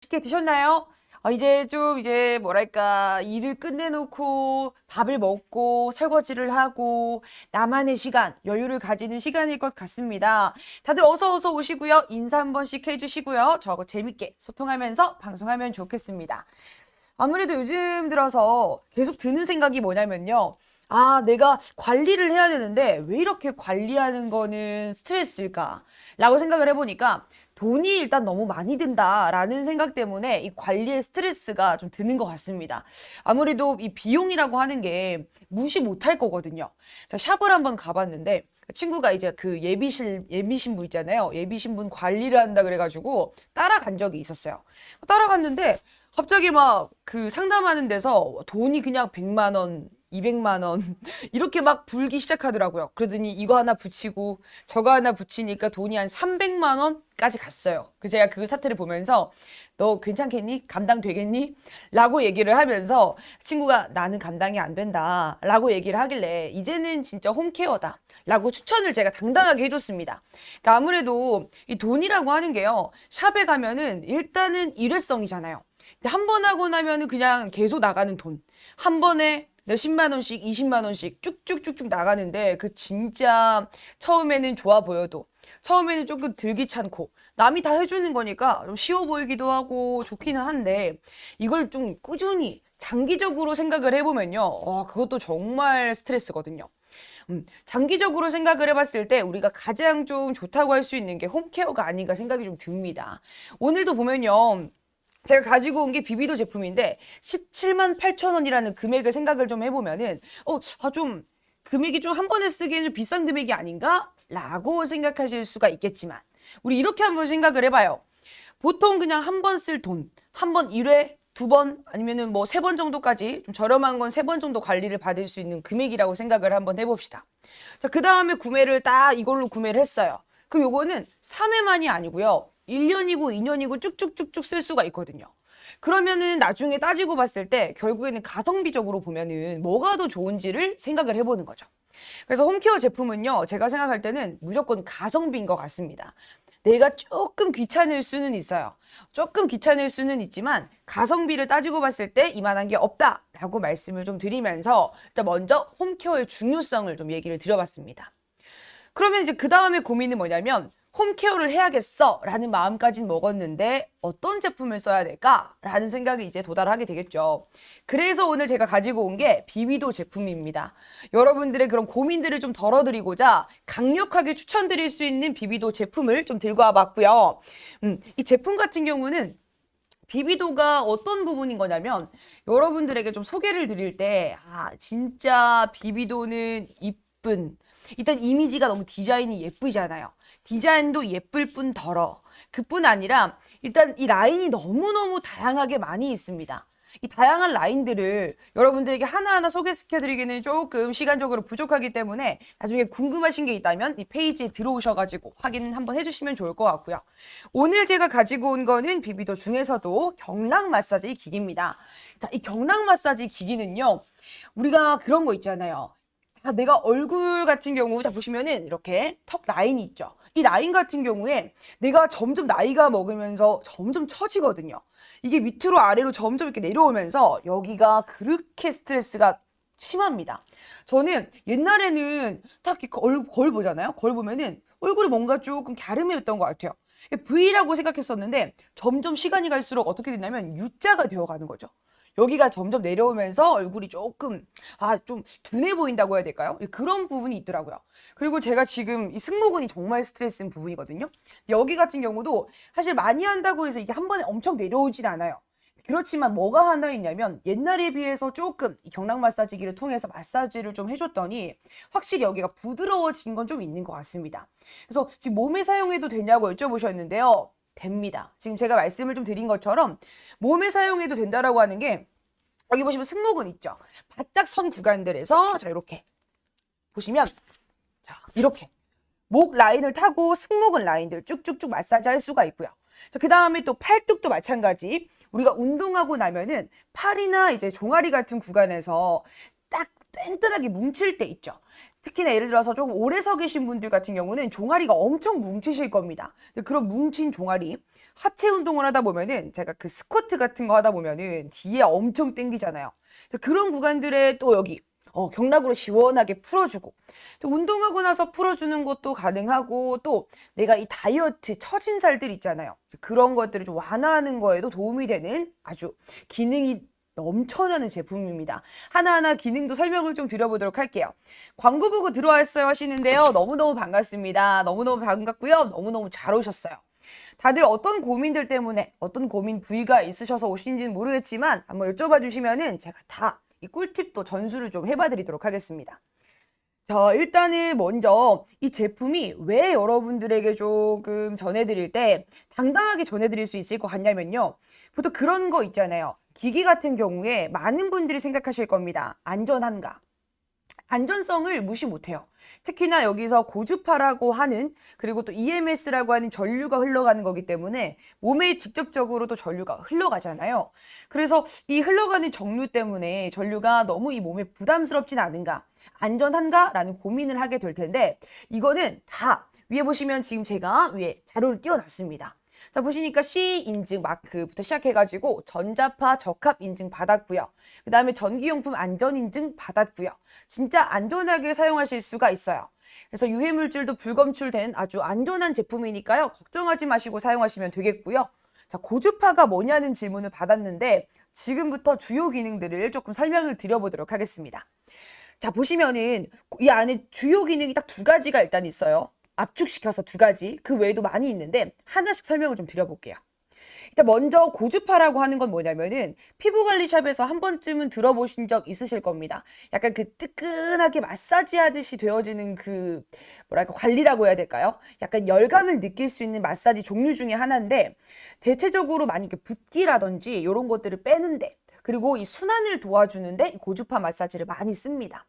맛있게 드셨나요? 이제 좀 뭐랄까 일을 끝내놓고 밥을 먹고 설거지를 하고 나만의 시간, 여유를 가지는 시간일 것 같습니다. 다들 어서 오시고요. 인사 한 번씩 해주시고요. 저하고 재밌게 소통하면서 방송하면 좋겠습니다. 아무래도 요즘 들어서 계속 드는 생각이 뭐냐면요. 내가 관리를 해야 되는데 왜 이렇게 관리하는 거는 스트레스일까? 라고 생각을 해보니까 돈이 일단 너무 많이 든다라는 생각 때문에 이 관리의 스트레스가 좀 드는 것 같습니다. 아무래도 이 비용이라고 하는 게 무시 못할 거거든요. 자, 샵을 한번 가봤는데 친구가 이제 그 예비신부 있잖아요. 예비신분 관리를 한다 그래가지고 따라간 적이 있었어요. 따라갔는데 갑자기 막 그 상담하는 데서 돈이 그냥 100만 원, 200만 원 이렇게 막 불기 시작하더라고요. 그러더니 이거 하나 붙이고 저거 하나 붙이니까 돈이 한 300만 원까지 갔어요. 그 제가 그 사태를 보면서 너 괜찮겠니? 감당되겠니? 라고 얘기를 하면서 친구가 나는 감당이 안 된다 라고 얘기를 하길래 이제는 진짜 홈케어다 라고 추천을 제가 당당하게 해줬습니다. 그러니까 아무래도 이 돈이라고 하는 게요. 샵에 가면은 일단은 일회성이잖아요. 한 번 하고 나면은 그냥 계속 나가는 돈. 한 번에 몇십만 원씩, 20만 원씩 쭉쭉쭉쭉 나가는데 그 진짜 처음에는 좋아 보여도 처음에는 조금 들기찮고 남이 다 해주는 거니까 좀 쉬워 보이기도 하고 좋기는 한데 이걸 좀 꾸준히 장기적으로 생각을 해보면요. 그것도 정말 스트레스거든요. 장기적으로 생각을 해봤을 때 우리가 가장 좀 좋다고 할 수 있는 게 홈케어가 아닌가 생각이 좀 듭니다. 오늘도 보면요. 제가 가지고 온 게 비비도 제품인데 17만 8천 원이라는 금액을 생각을 좀 해보면은 좀 금액이 좀 한 번에 쓰기에는 좀 비싼 금액이 아닌가? 라고 생각하실 수가 있겠지만 우리 이렇게 한번 생각을 해봐요. 보통 그냥 한 번 쓸 돈, 한 번 1회, 2번 아니면은 뭐 3번 정도까지 좀 저렴한 건 3번 정도 관리를 받을 수 있는 금액이라고 생각을 한번 해봅시다. 자, 그 다음에 구매를 딱 이걸로 구매를 했어요. 그럼 요거는 3회만이 아니고요. 1년이고 2년이고 쭉쭉쭉쭉 쓸 수가 있거든요. 그러면은 나중에 따지고 봤을 때 결국에는 가성비적으로 보면은 뭐가 더 좋은지를 생각을 해보는 거죠. 그래서 홈케어 제품은요, 제가 생각할 때는 무조건 가성비인 것 같습니다. 내가 조금 귀찮을 수는 있어요. 조금 귀찮을 수는 있지만 가성비를 따지고 봤을 때 이만한 게 없다라고 말씀을 좀 드리면서 일단 먼저 홈케어의 중요성을 좀 얘기를 드려봤습니다. 그러면 이제 그 다음에 고민은 뭐냐면 홈케어를 해야겠어 라는 마음까지는 먹었는데 어떤 제품을 써야 될까? 라는 생각이 이제 도달하게 되겠죠. 그래서 오늘 제가 가지고 온 게 비비도 제품입니다. 여러분들의 그런 고민들을 좀 덜어드리고자 강력하게 추천드릴 수 있는 비비도 제품을 좀 들고 와봤고요. 이 제품 같은 경우는 비비도가 어떤 부분인 거냐면 여러분들에게 좀 소개를 드릴 때 진짜 비비도는 이쁜 일단 이미지가 너무 디자인이 예쁘잖아요. 디자인도 예쁠 뿐더러 그뿐 아니라 일단 이 라인이 너무너무 다양하게 많이 있습니다. 이 다양한 라인들을 여러분들에게 하나하나 소개시켜드리기는 조금 시간적으로 부족하기 때문에 나중에 궁금하신 게 있다면 이 페이지에 들어오셔가지고 확인 한번 해주시면 좋을 것 같고요. 오늘 제가 가지고 온 거는 비비도 중에서도 경락 마사지 기기입니다. 자, 이 경락 마사지 기기는요. 우리가 그런 거 있잖아요. 내가 얼굴 같은 경우 자 보시면은 이렇게 턱 라인이 있죠. 이 라인 같은 경우에 내가 점점 나이가 먹으면서 점점 처지거든요. 이게 밑으로 아래로 점점 이렇게 내려오면서 여기가 그렇게 스트레스가 심합니다. 저는 옛날에는 딱 이렇게 거울 보잖아요. 거울 보면은 얼굴이 뭔가 조금 갸름해졌던 것 같아요. V라고 생각했었는데 점점 시간이 갈수록 어떻게 됐냐면 U자가 되어가는 거죠. 여기가 점점 내려오면서 얼굴이 조금 좀 둔해 보인다고 해야 될까요? 그런 부분이 있더라고요. 그리고 제가 지금 이 승모근이 정말 스트레스인 부분이거든요. 여기 같은 경우도 사실 많이 한다고 해서 이게 한 번에 엄청 내려오진 않아요. 그렇지만 뭐가 하나 있냐면 옛날에 비해서 조금 이 경락 마사지기를 통해서 마사지를 좀 해줬더니 확실히 여기가 부드러워진 건 좀 있는 것 같습니다. 그래서 지금 몸에 사용해도 되냐고 여쭤보셨는데요. 됩니다. 지금 제가 말씀을 좀 드린 것처럼 몸에 사용해도 된다라고 하는 게 여기 보시면 승모근 있죠. 바짝 선 구간들에서 자 이렇게 보시면 자 이렇게 목 라인을 타고 승모근 라인들 쭉쭉쭉 마사지 할 수가 있고요. 자, 그 다음에 또 팔뚝도 마찬가지. 우리가 운동하고 나면은 팔이나 이제 종아리 같은 구간에서 딱 땡뜰하게 뭉칠 때 있죠. 특히나 예를 들어서 좀 오래 서 계신 분들 같은 경우는 종아리가 엄청 뭉치실 겁니다. 그런 뭉친 종아리 하체 운동을 하다 보면은 제가 그 스쿼트 같은 거 하다 보면은 뒤에 엄청 땡기잖아요. 그래서 그런 구간들에 또 여기 경락으로 시원하게 풀어주고 또 운동하고 나서 풀어주는 것도 가능하고 또 내가 이 다이어트 처진 살들 있잖아요. 그런 것들을 좀 완화하는 거에도 도움이 되는 아주 기능이 넘쳐나는 제품입니다. 하나하나 기능도 설명을 좀 드려보도록 할게요. 광고 보고 들어왔어요 하시는데요. 너무너무 반갑습니다. 너무너무 반갑고요. 너무너무 잘 오셨어요. 다들 어떤 고민들 때문에 어떤 고민 부위가 있으셔서 오신지는 모르겠지만 한번 여쭤봐 주시면은 제가 다 이 꿀팁도 전수를 좀 해봐 드리도록 하겠습니다. 자, 일단은 먼저 이 제품이 왜 여러분들에게 조금 전해드릴 때 당당하게 전해드릴 수 있을 것 같냐면요. 보통 그런 거 있잖아요. 기기 같은 경우에 많은 분들이 생각하실 겁니다. 안전한가? 안전성을 무시 못해요. 특히나 여기서 고주파라고 하는 그리고 또 EMS라고 하는 전류가 흘러가는 거기 때문에 몸에 직접적으로도 전류가 흘러가잖아요. 그래서 이 흘러가는 정류 때문에 전류가 너무 이 몸에 부담스럽진 않은가, 안전한가? 라는 고민을 하게 될 텐데 이거는 다 위에 보시면 지금 제가 위에 자료를 띄워놨습니다. 자, 보시니까 C 인증 마크부터 시작해가지고 전자파 적합 인증 받았고요. 그 다음에 전기용품 안전 인증 받았고요. 진짜 안전하게 사용하실 수가 있어요. 그래서 유해물질도 불검출된 아주 안전한 제품이니까요. 걱정하지 마시고 사용하시면 되겠고요. 자, 고주파가 뭐냐는 질문을 받았는데 지금부터 주요 기능들을 조금 설명을 드려보도록 하겠습니다. 자, 보시면은 이 안에 주요 기능이 딱 두 가지가 일단 있어요. 압축시켜서 두 가지, 그 외에도 많이 있는데 하나씩 설명을 좀 드려볼게요. 일단 먼저 고주파라고 하는 건 뭐냐면은 피부관리샵에서 한 번쯤은 들어보신 적 있으실 겁니다. 약간 그 뜨끈하게 마사지 하듯이 되어지는 그 뭐랄까 관리라고 해야 될까요? 약간 열감을 느낄 수 있는 마사지 종류 중에 하나인데 대체적으로 만약에 붓기라든지 이런 것들을 빼는데 그리고 이 순환을 도와주는데 고주파 마사지를 많이 씁니다.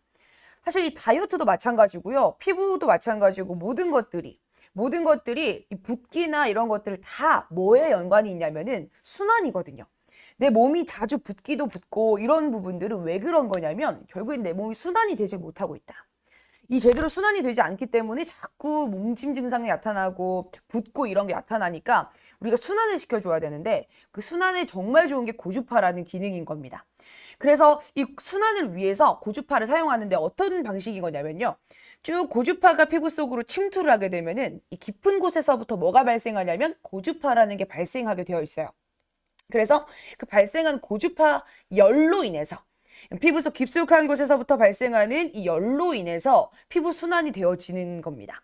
사실 이 다이어트도 마찬가지고요. 피부도 마찬가지고 모든 것들이 이 붓기나 이런 것들 다 뭐에 연관이 있냐면은 순환이거든요. 내 몸이 자주 붓기도 붓고 이런 부분들은 왜 그런 거냐면 결국엔 내 몸이 순환이 되지 못하고 있다. 이 제대로 순환이 되지 않기 때문에 자꾸 뭉침 증상이 나타나고 붓고 이런 게 나타나니까 우리가 순환을 시켜줘야 되는데 그 순환에 정말 좋은 게 고주파라는 기능인 겁니다. 그래서 이 순환을 위해서 고주파를 사용하는데 어떤 방식인 거냐면요. 쭉 고주파가 피부 속으로 침투를 하게 되면은 이 깊은 곳에서부터 뭐가 발생하냐면 고주파라는 게 발생하게 되어 있어요. 그래서 그 발생한 고주파 열로 인해서 피부 속 깊숙한 곳에서부터 발생하는 이 열로 인해서 피부 순환이 되어지는 겁니다.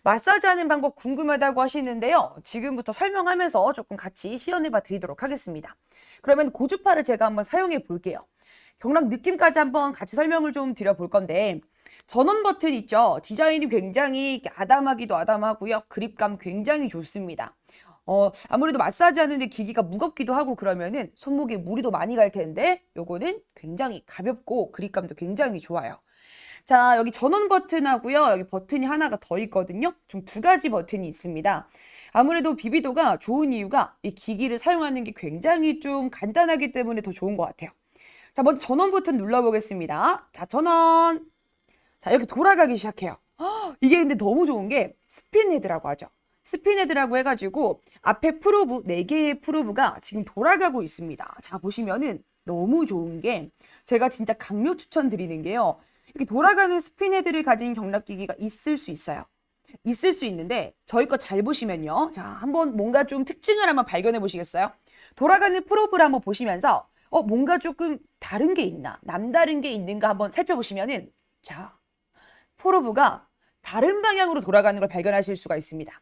마사지 하는 방법 궁금하다고 하시는데요. 지금부터 설명하면서 조금 같이 시연해 봐 드리도록 하겠습니다. 그러면 고주파를 제가 한번 사용해 볼게요. 경락 느낌까지 한번 같이 설명을 좀 드려볼 건데 전원 버튼 있죠? 디자인이 굉장히 아담하기도 아담하고요. 그립감 굉장히 좋습니다. 아무래도 마사지 하는데 기기가 무겁기도 하고 그러면은 손목에 무리도 많이 갈 텐데 요거는 굉장히 가볍고 그립감도 굉장히 좋아요. 자, 여기 전원 버튼하고요. 여기 버튼이 하나가 더 있거든요. 총 두 가지 버튼이 있습니다. 아무래도 비비도가 좋은 이유가 이 기기를 사용하는 게 굉장히 좀 간단하기 때문에 더 좋은 것 같아요. 자, 먼저 전원 버튼 눌러보겠습니다. 자, 전원. 자, 이렇게 돌아가기 시작해요. 이게 근데 너무 좋은 게 스핀헤드라고 하죠. 스핀헤드라고 해가지고 앞에 프로브, 4개의 프로브가 지금 돌아가고 있습니다. 자, 보시면은 너무 좋은 게 제가 진짜 강력 추천드리는 게요. 이렇게 돌아가는 스핀헤드를 가진 경락기기가 있을 수 있어요. 있을 수 있는데 저희 거 잘 보시면요. 자, 한번 뭔가 좀 특징을 한번 발견해 보시겠어요? 돌아가는 프로브를 한번 보시면서 뭔가 조금 다른 게 있나? 남다른 게 있는가 한번 살펴보시면은 자, 프로브가 다른 방향으로 돌아가는 걸 발견하실 수가 있습니다.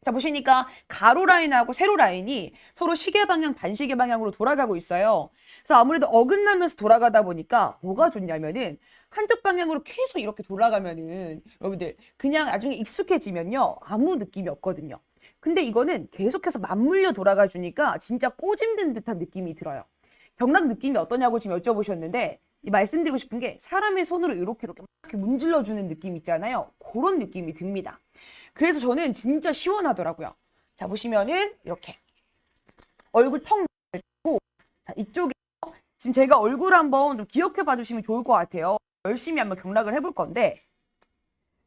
자, 보시니까 가로 라인하고 세로 라인이 서로 시계 방향, 반시계 방향으로 돌아가고 있어요. 그래서 아무래도 어긋나면서 돌아가다 보니까 뭐가 좋냐면은 한쪽 방향으로 계속 이렇게 돌아가면은 여러분들 그냥 나중에 익숙해지면요. 아무 느낌이 없거든요. 근데 이거는 계속해서 맞물려 돌아가 주니까 진짜 꼬집는 듯한 느낌이 들어요. 경락 느낌이 어떠냐고 지금 여쭤보셨는데 말씀드리고 싶은 게 사람의 손으로 이렇게 문질러 주는 느낌 있잖아요. 그런 느낌이 듭니다. 그래서 저는 진짜 시원하더라고요. 자, 보시면은 이렇게 얼굴 턱 말고 자, 이쪽에 지금 제가 얼굴 한번 좀 기억해 봐 주시면 좋을 것 같아요. 열심히 한번 경락을 해볼 건데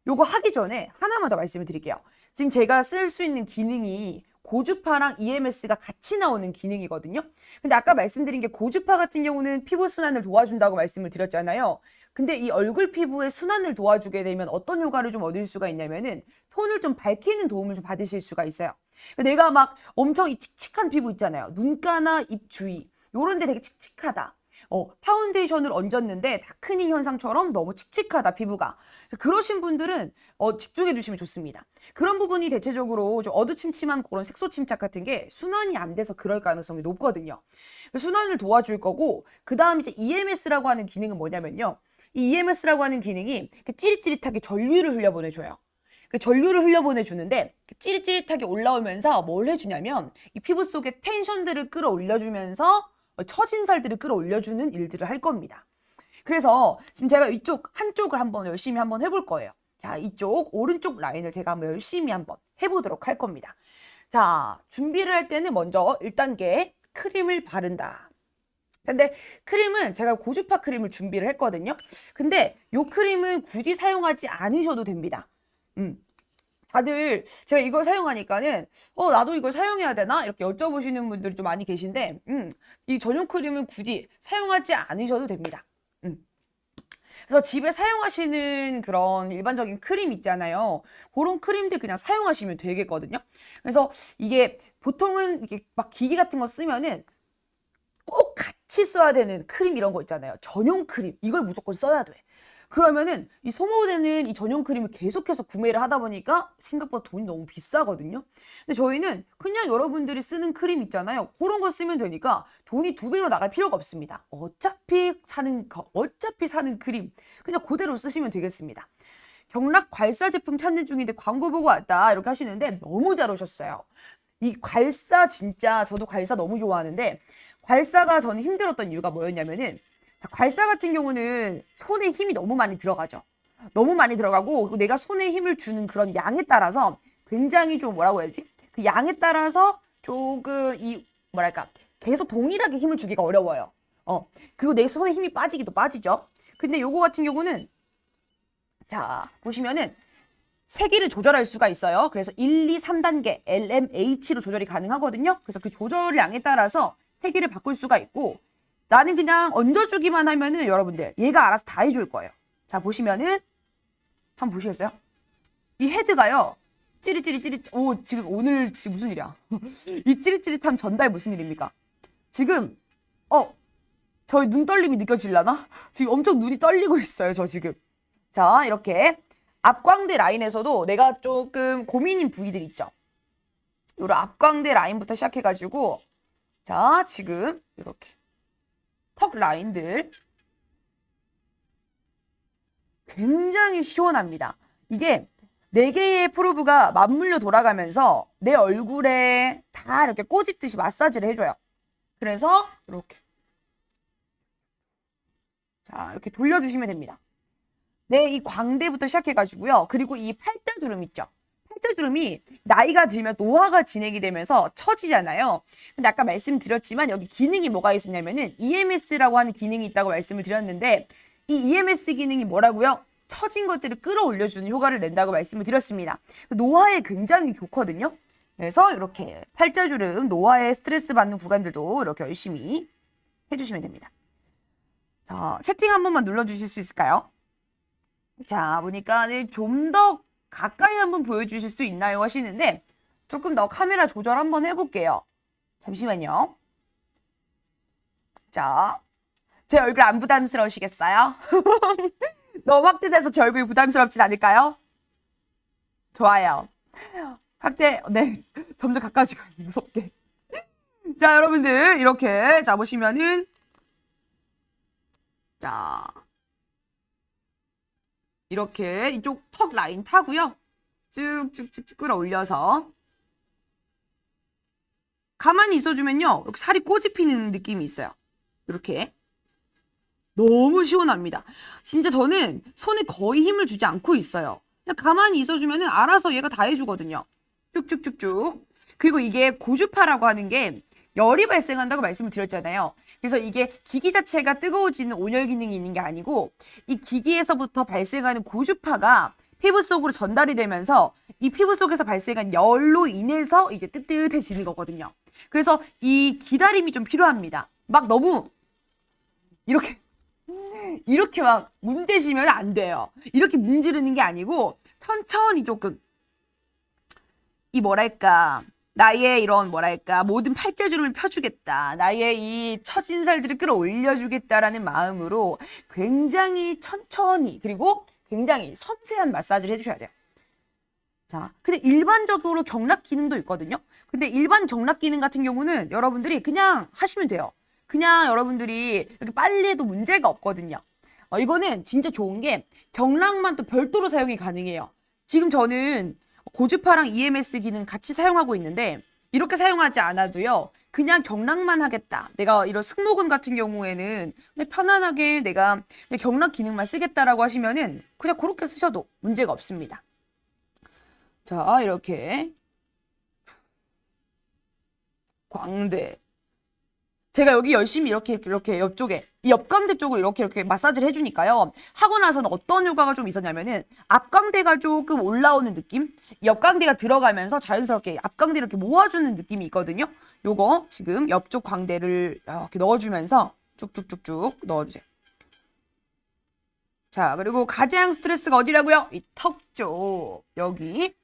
요거 하기 전에 하나만 더 말씀을 드릴게요. 지금 제가 쓸 수 있는 기능이 고주파랑 EMS가 같이 나오는 기능이거든요. 근데 아까 말씀드린 게 고주파 같은 경우는 피부 순환을 도와준다고 말씀을 드렸잖아요. 근데 이 얼굴 피부의 순환을 도와주게 되면 어떤 효과를 좀 얻을 수가 있냐면은 톤을 좀 밝히는 도움을 좀 받으실 수가 있어요. 내가 막 엄청 이 칙칙한 피부 있잖아요. 눈가나 입 주위 요런 데 되게 칙칙하다. 파운데이션을 얹었는데 다크니 현상처럼 너무 칙칙하다 피부가. 그러신 분들은 집중해 주시면 좋습니다. 그런 부분이 대체적으로 좀 어두침침한 그런 색소 침착 같은 게 순환이 안 돼서 그럴 가능성이 높거든요. 순환을 도와줄 거고, 그 다음 이제 EMS라고 하는 기능은 뭐냐면요. 이 EMS라고 하는 기능이 찌릿찌릿하게 전류를 흘려보내줘요. 그 전류를 흘려보내주는데 찌릿찌릿하게 올라오면서 뭘 해주냐면 이 피부 속의 텐션들을 끌어올려주면서 처진 살들을 끌어올려주는 일들을 할 겁니다. 그래서 지금 제가 이쪽 한쪽을 한번 열심히 한번 해볼 거예요. 자, 이쪽 오른쪽 라인을 제가 한번 열심히 한번 해보도록 할 겁니다. 자, 준비를 할 때는 먼저 1단계 크림을 바른다. 근데 크림은 제가 고주파 크림을 준비를 했거든요. 근데 이 크림은 굳이 사용하지 않으셔도 됩니다. 다들 제가 이걸 사용하니까는 나도 이걸 사용해야 되나? 이렇게 여쭤보시는 분들이 좀 많이 계신데 이 전용 크림은 굳이 사용하지 않으셔도 됩니다. 그래서 집에 사용하시는 그런 일반적인 크림 있잖아요. 그런 크림들 그냥 사용하시면 되겠거든요. 그래서 이게 보통은 이게 막 기기 같은 거 쓰면은 꼭 같이 써야 되는 크림 이런 거 있잖아요. 전용 크림 이걸 무조건 써야 돼. 그러면은 이 소모되는 이 전용 크림을 계속해서 구매를 하다 보니까 생각보다 돈이 너무 비싸거든요. 근데 저희는 그냥 여러분들이 쓰는 크림 있잖아요. 그런 거 쓰면 되니까 돈이 2배로 나갈 필요가 없습니다. 어차피 사는 크림 그냥 그대로 쓰시면 되겠습니다. 경락 괄사 제품 찾는 중인데 광고 보고 왔다 이렇게 하시는데 너무 잘 오셨어요. 이 괄사 진짜 저도 괄사 너무 좋아하는데 괄사가 저는 힘들었던 이유가 뭐였냐면은 자, 괄사 같은 경우는 손에 힘이 너무 많이 들어가죠. 너무 많이 들어가고 그리고 내가 손에 힘을 주는 그런 양에 따라서 굉장히 좀 뭐라고 해야지? 그 양에 따라서 조금 뭐랄까 계속 동일하게 힘을 주기가 어려워요. 그리고 내 손에 힘이 빠지기도 빠지죠. 근데 요거 같은 경우는 자 보시면은 세기를 조절할 수가 있어요. 그래서 1, 2, 3단계 LMH로 조절이 가능하거든요. 그래서 그 조절량에 따라서 세기를 바꿀 수가 있고 나는 그냥 얹어주기만 하면은 여러분들 얘가 알아서 다 해줄 거예요. 자 보시면은 한번 보시겠어요? 이 헤드가요. 찌릿찌릿찌릿 지금 오늘 지금 무슨 일이야? 이 찌릿찌릿함 전달 무슨 일입니까? 지금 저희 눈 떨림이 느껴질라나? 지금 엄청 눈이 떨리고 있어요. 저 지금. 자 이렇게 앞광대 라인에서도 내가 조금 고민인 부위들 있죠. 요런 앞광대 라인부터 시작해가지고 자 지금 이렇게 턱 라인들 굉장히 시원합니다. 이게 4개의 프로브가 맞물려 돌아가면서 내 얼굴에 다 이렇게 꼬집듯이 마사지를 해줘요. 그래서 이렇게 자 이렇게 돌려주시면 됩니다. 네, 이 광대부터 시작해가지고요. 그리고 이 팔자주름 있죠. 팔자주름이 나이가 들면 노화가 진행이 되면서 처지잖아요. 근데 아까 말씀드렸지만 여기 기능이 뭐가 있었냐면은 EMS라고 하는 기능이 있다고 말씀을 드렸는데 이 EMS 기능이 뭐라고요? 처진 것들을 끌어올려주는 효과를 낸다고 말씀을 드렸습니다. 노화에 굉장히 좋거든요. 그래서 이렇게 팔자주름, 노화에 스트레스 받는 구간들도 이렇게 열심히 해주시면 됩니다. 자, 채팅 한 번만 눌러주실 수 있을까요? 자, 보니까 좀 더 가까이 한번 보여주실 수 있나요? 하시는데 조금 더 카메라 조절 한번 해볼게요. 잠시만요. 자, 제 얼굴 안 부담스러우시겠어요? 너무 확대돼서 제 얼굴이 부담스럽진 않을까요? 좋아요. 확대, 네. 점점 가까워지고 무섭게. 자, 여러분들 이렇게 자 보시면은 자 이렇게 이쪽 턱 라인 타고요. 쭉쭉쭉쭉 끌어올려서 가만히 있어주면요. 이렇게 살이 꼬집히는 느낌이 있어요. 이렇게 너무 시원합니다. 진짜 저는 손에 거의 힘을 주지 않고 있어요. 그냥 가만히 있어주면은 알아서 얘가 다 해주거든요. 쭉쭉쭉쭉. 그리고 이게 고주파라고 하는 게 열이 발생한다고 말씀을 드렸잖아요. 그래서 이게 기기 자체가 뜨거워지는 온열 기능이 있는 게 아니고 이 기기에서부터 발생하는 고주파가 피부 속으로 전달이 되면서 이 피부 속에서 발생한 열로 인해서 이제 뜨뜻해지는 거거든요. 그래서 이 기다림이 좀 필요합니다. 막 너무 이렇게 막 문대시면 안 돼요. 이렇게 문지르는 게 아니고 천천히 조금 이 뭐랄까 나의 이런 뭐랄까 모든 팔자주름을 펴주겠다. 나의 이 처진 살들을 끌어올려주겠다라는 마음으로 굉장히 천천히 그리고 굉장히 섬세한 마사지를 해주셔야 돼요. 자, 근데 일반적으로 경락 기능도 있거든요. 근데 일반 경락 기능 같은 경우는 여러분들이 그냥 하시면 돼요. 그냥 여러분들이 이렇게 빨리 해도 문제가 없거든요. 이거는 진짜 좋은 게 경락만 또 별도로 사용이 가능해요. 지금 저는 고주파랑 EMS 기능 같이 사용하고 있는데 이렇게 사용하지 않아도요. 그냥 경락만 하겠다. 내가 이런 승모근 같은 경우에는 그냥 편안하게 내가 그냥 경락 기능만 쓰겠다라고 하시면은 그냥 그렇게 쓰셔도 문제가 없습니다. 자, 이렇게 광대. 제가 여기 열심히 이렇게 옆쪽에 이 옆광대 쪽을 이렇게 마사지를 해주니까요. 하고 나서는 어떤 효과가 좀 있었냐면은 앞광대가 조금 올라오는 느낌? 옆광대가 들어가면서 자연스럽게 앞광대 이렇게 모아주는 느낌이 있거든요. 요거 지금 옆쪽 광대를 이렇게 넣어주면서 쭉쭉쭉쭉 넣어주세요. 자, 그리고 가장 스트레스가 어디라고요? 이 턱 쪽. 여기.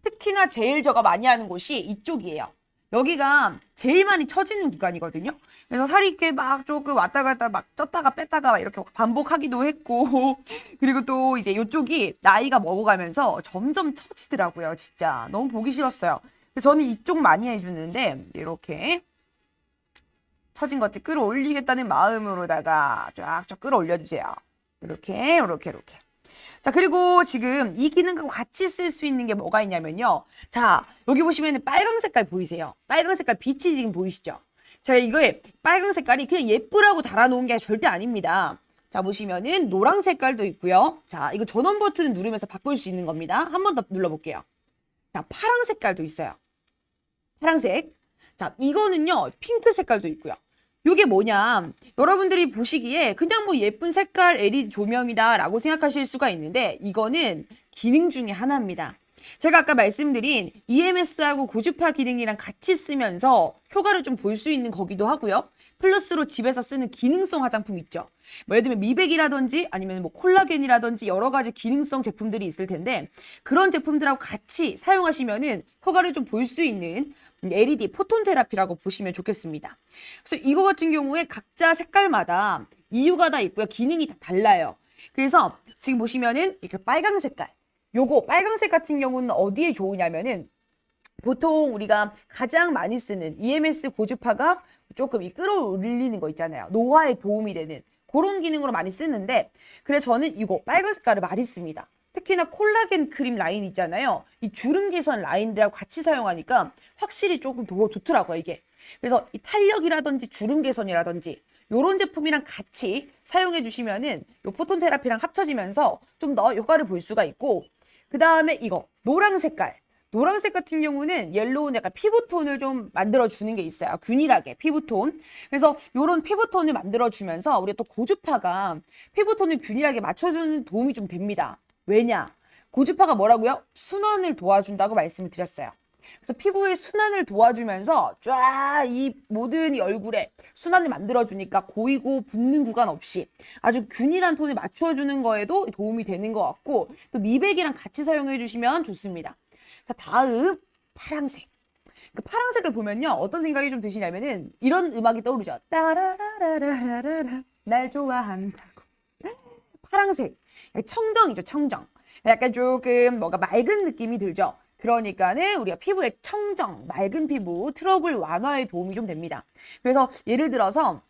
특히나 제일 제가 많이 하는 곳이 이쪽이에요. 여기가 제일 많이 처지는 구간이거든요. 그래서 살이 이렇게 막 조금 왔다 갔다 막 쪘다가 뺐다가 막 이렇게 반복하기도 했고 그리고 또 이제 이쪽이 나이가 먹어가면서 점점 처지더라고요. 진짜 너무 보기 싫었어요. 그래서 저는 이쪽 많이 해주는데 이렇게 처진 것들 끌어올리겠다는 마음으로다가 쫙쫙 끌어올려주세요. 이렇게. 자, 그리고 지금 이 기능과 같이 쓸 수 있는 게 뭐가 있냐면요. 자, 여기 보시면 빨강 색깔 보이세요? 빨강 색깔 빛이 지금 보이시죠? 제가 이걸 빨강 색깔이 그냥 예쁘라고 달아놓은 게 절대 아닙니다. 자, 보시면은 노랑 색깔도 있고요. 자, 이거 전원 버튼 누르면서 바꿀 수 있는 겁니다. 한 번 더 눌러볼게요. 자, 파랑 색깔도 있어요. 파랑색. 자, 이거는요. 핑크 색깔도 있고요. 요게 뭐냐, 여러분들이 보시기에 그냥 뭐 예쁜 색깔 LED 조명이다 라고 생각하실 수가 있는데 이거는 기능 중에 하나입니다. 제가 아까 말씀드린 EMS하고 고주파 기능이랑 같이 쓰면서 효과를 좀 볼 수 있는 거기도 하고요. 플러스로 집에서 쓰는 기능성 화장품 있죠. 뭐 예를 들면 미백이라든지 아니면 뭐 콜라겐이라든지 여러 가지 기능성 제품들이 있을 텐데 그런 제품들하고 같이 사용하시면은 효과를 좀 볼 수 있는 LED 포톤 테라피라고 보시면 좋겠습니다. 그래서 이거 같은 경우에 각자 색깔마다 이유가 다 있고요. 기능이 다 달라요. 그래서 지금 보시면은 이렇게 빨강 색깔. 요거 빨강색 같은 경우는 어디에 좋으냐면은 보통 우리가 가장 많이 쓰는 EMS 고주파가 조금 이 끌어올리는 거 있잖아요. 노화에 도움이 되는 그런 기능으로 많이 쓰는데 그래서 저는 이거 빨간 색깔을 많이 씁니다. 특히나 콜라겐 크림 라인 있잖아요. 이 주름 개선 라인들하고 같이 사용하니까 확실히 조금 더 좋더라고요, 이게. 그래서 이 탄력이라든지 주름 개선이라든지 요런 제품이랑 같이 사용해 주시면은 요 포톤 테라피랑 합쳐지면서 좀 더 효과를 볼 수가 있고 그 다음에 이거 노랑 색깔. 노란색 같은 경우는 옐로우는 약간 피부톤을 좀 만들어주는 게 있어요. 균일하게 피부톤. 그래서 이런 피부톤을 만들어주면서 우리가 또 고주파가 피부톤을 균일하게 맞춰주는 도움이 좀 됩니다. 왜냐? 고주파가 뭐라고요? 순환을 도와준다고 말씀을 드렸어요. 그래서 피부의 순환을 도와주면서 쫙 이 모든 이 얼굴에 순환을 만들어주니까 고이고 붓는 구간 없이 아주 균일한 톤을 맞춰주는 거에도 도움이 되는 것 같고 또 미백이랑 같이 사용해 주시면 좋습니다. 자, 다음 파랑색. 그 파랑색을 보면요 어떤 생각이 좀 드시냐면은 이런 음악이 떠오르죠. 따라라라라라라 날 좋아한다고. 파랑색 청정이죠. 청정. 약간 조금 뭔가 맑은 느낌이 들죠. 그러니까는 우리가 피부에 청정, 맑은 피부, 트러블 완화에 도움이 좀 됩니다. 그래서 예를 들어서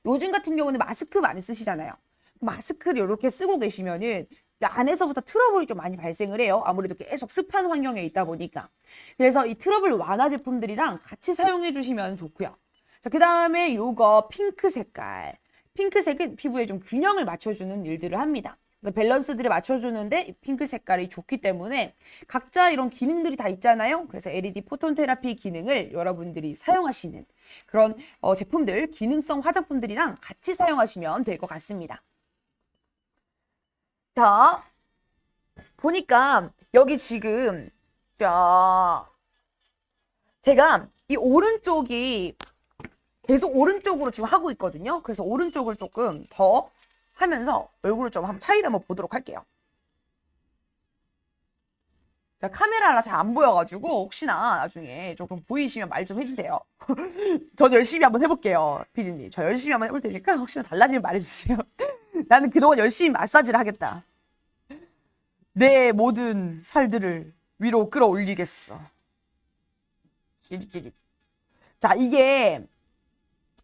요즘 같은 경우는 마스크 많이 쓰시잖아요. 마스크를 이렇게 쓰고 계시면은 안에서부터 트러블이 좀 많이 발생을 해요. 아무래도 계속 습한 환경에 있다 보니까. 그래서 이 트러블 완화 제품들이랑 같이 사용해 주시면 좋고요. 자, 그 다음에 요거 핑크 색깔. 핑크색은 피부에 좀 균형을 맞춰주는 일들을 합니다. 그래서 밸런스들을 맞춰주는데 핑크 색깔이 좋기 때문에 각자 이런 기능들이 다 있잖아요. 그래서 LED 포톤 테라피 기능을 여러분들이 사용하시는 그런 제품들, 기능성 화장품들이랑 같이 사용하시면 될 것 같습니다. 자, 보니까 여기 지금 자 제가 이 오른쪽이 계속 오른쪽으로 지금 하고 있거든요. 그래서 오른쪽을 조금 더 하면서 얼굴을 좀 한번 차이를 한번 보도록 할게요. 자, 카메라라 잘 안 보여가지고 혹시나 나중에 조금 보이시면 말 좀 해주세요. 저도 열심히 한번 해볼게요, 피디님. 저 열심히 한번 해볼 테니까 혹시나 달라지면 말해주세요. 나는 그동안 열심히 마사지를 하겠다. 내 모든 살들을 위로 끌어올리겠어. 찌릿찌릿. 자, 이게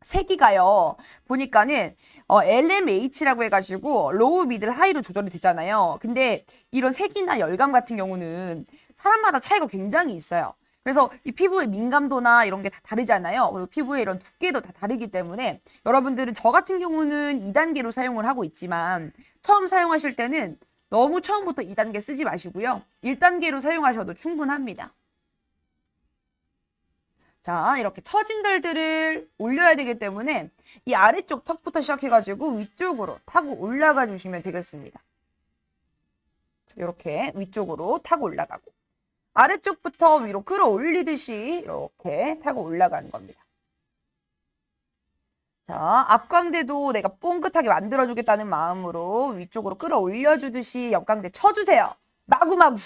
세기가요. 보니까는 LMH라고 해가지고 로우, 미들, 하이로 조절이 되잖아요. 근데 이런 색이나 열감 같은 경우는 사람마다 차이가 굉장히 있어요. 그래서 이 피부의 민감도나 이런 게 다 다르잖아요. 그리고 피부의 이런 두께도 다 다르기 때문에 여러분들은 저 같은 경우는 2단계로 사용을 하고 있지만 처음 사용하실 때는 너무 처음부터 2단계 쓰지 마시고요. 1단계로 사용하셔도 충분합니다. 자, 이렇게 처진 살들을 올려야 되기 때문에 이 아래쪽 턱부터 시작해가지고 위쪽으로 타고 올라가 주시면 되겠습니다. 이렇게 위쪽으로 타고 올라가고 아래쪽부터 위로 끌어올리듯이 이렇게 타고 올라가는 겁니다. 자, 앞광대도 내가 뽕긋하게 만들어주겠다는 마음으로 위쪽으로 끌어올려주듯이 옆광대 쳐주세요. 마구마구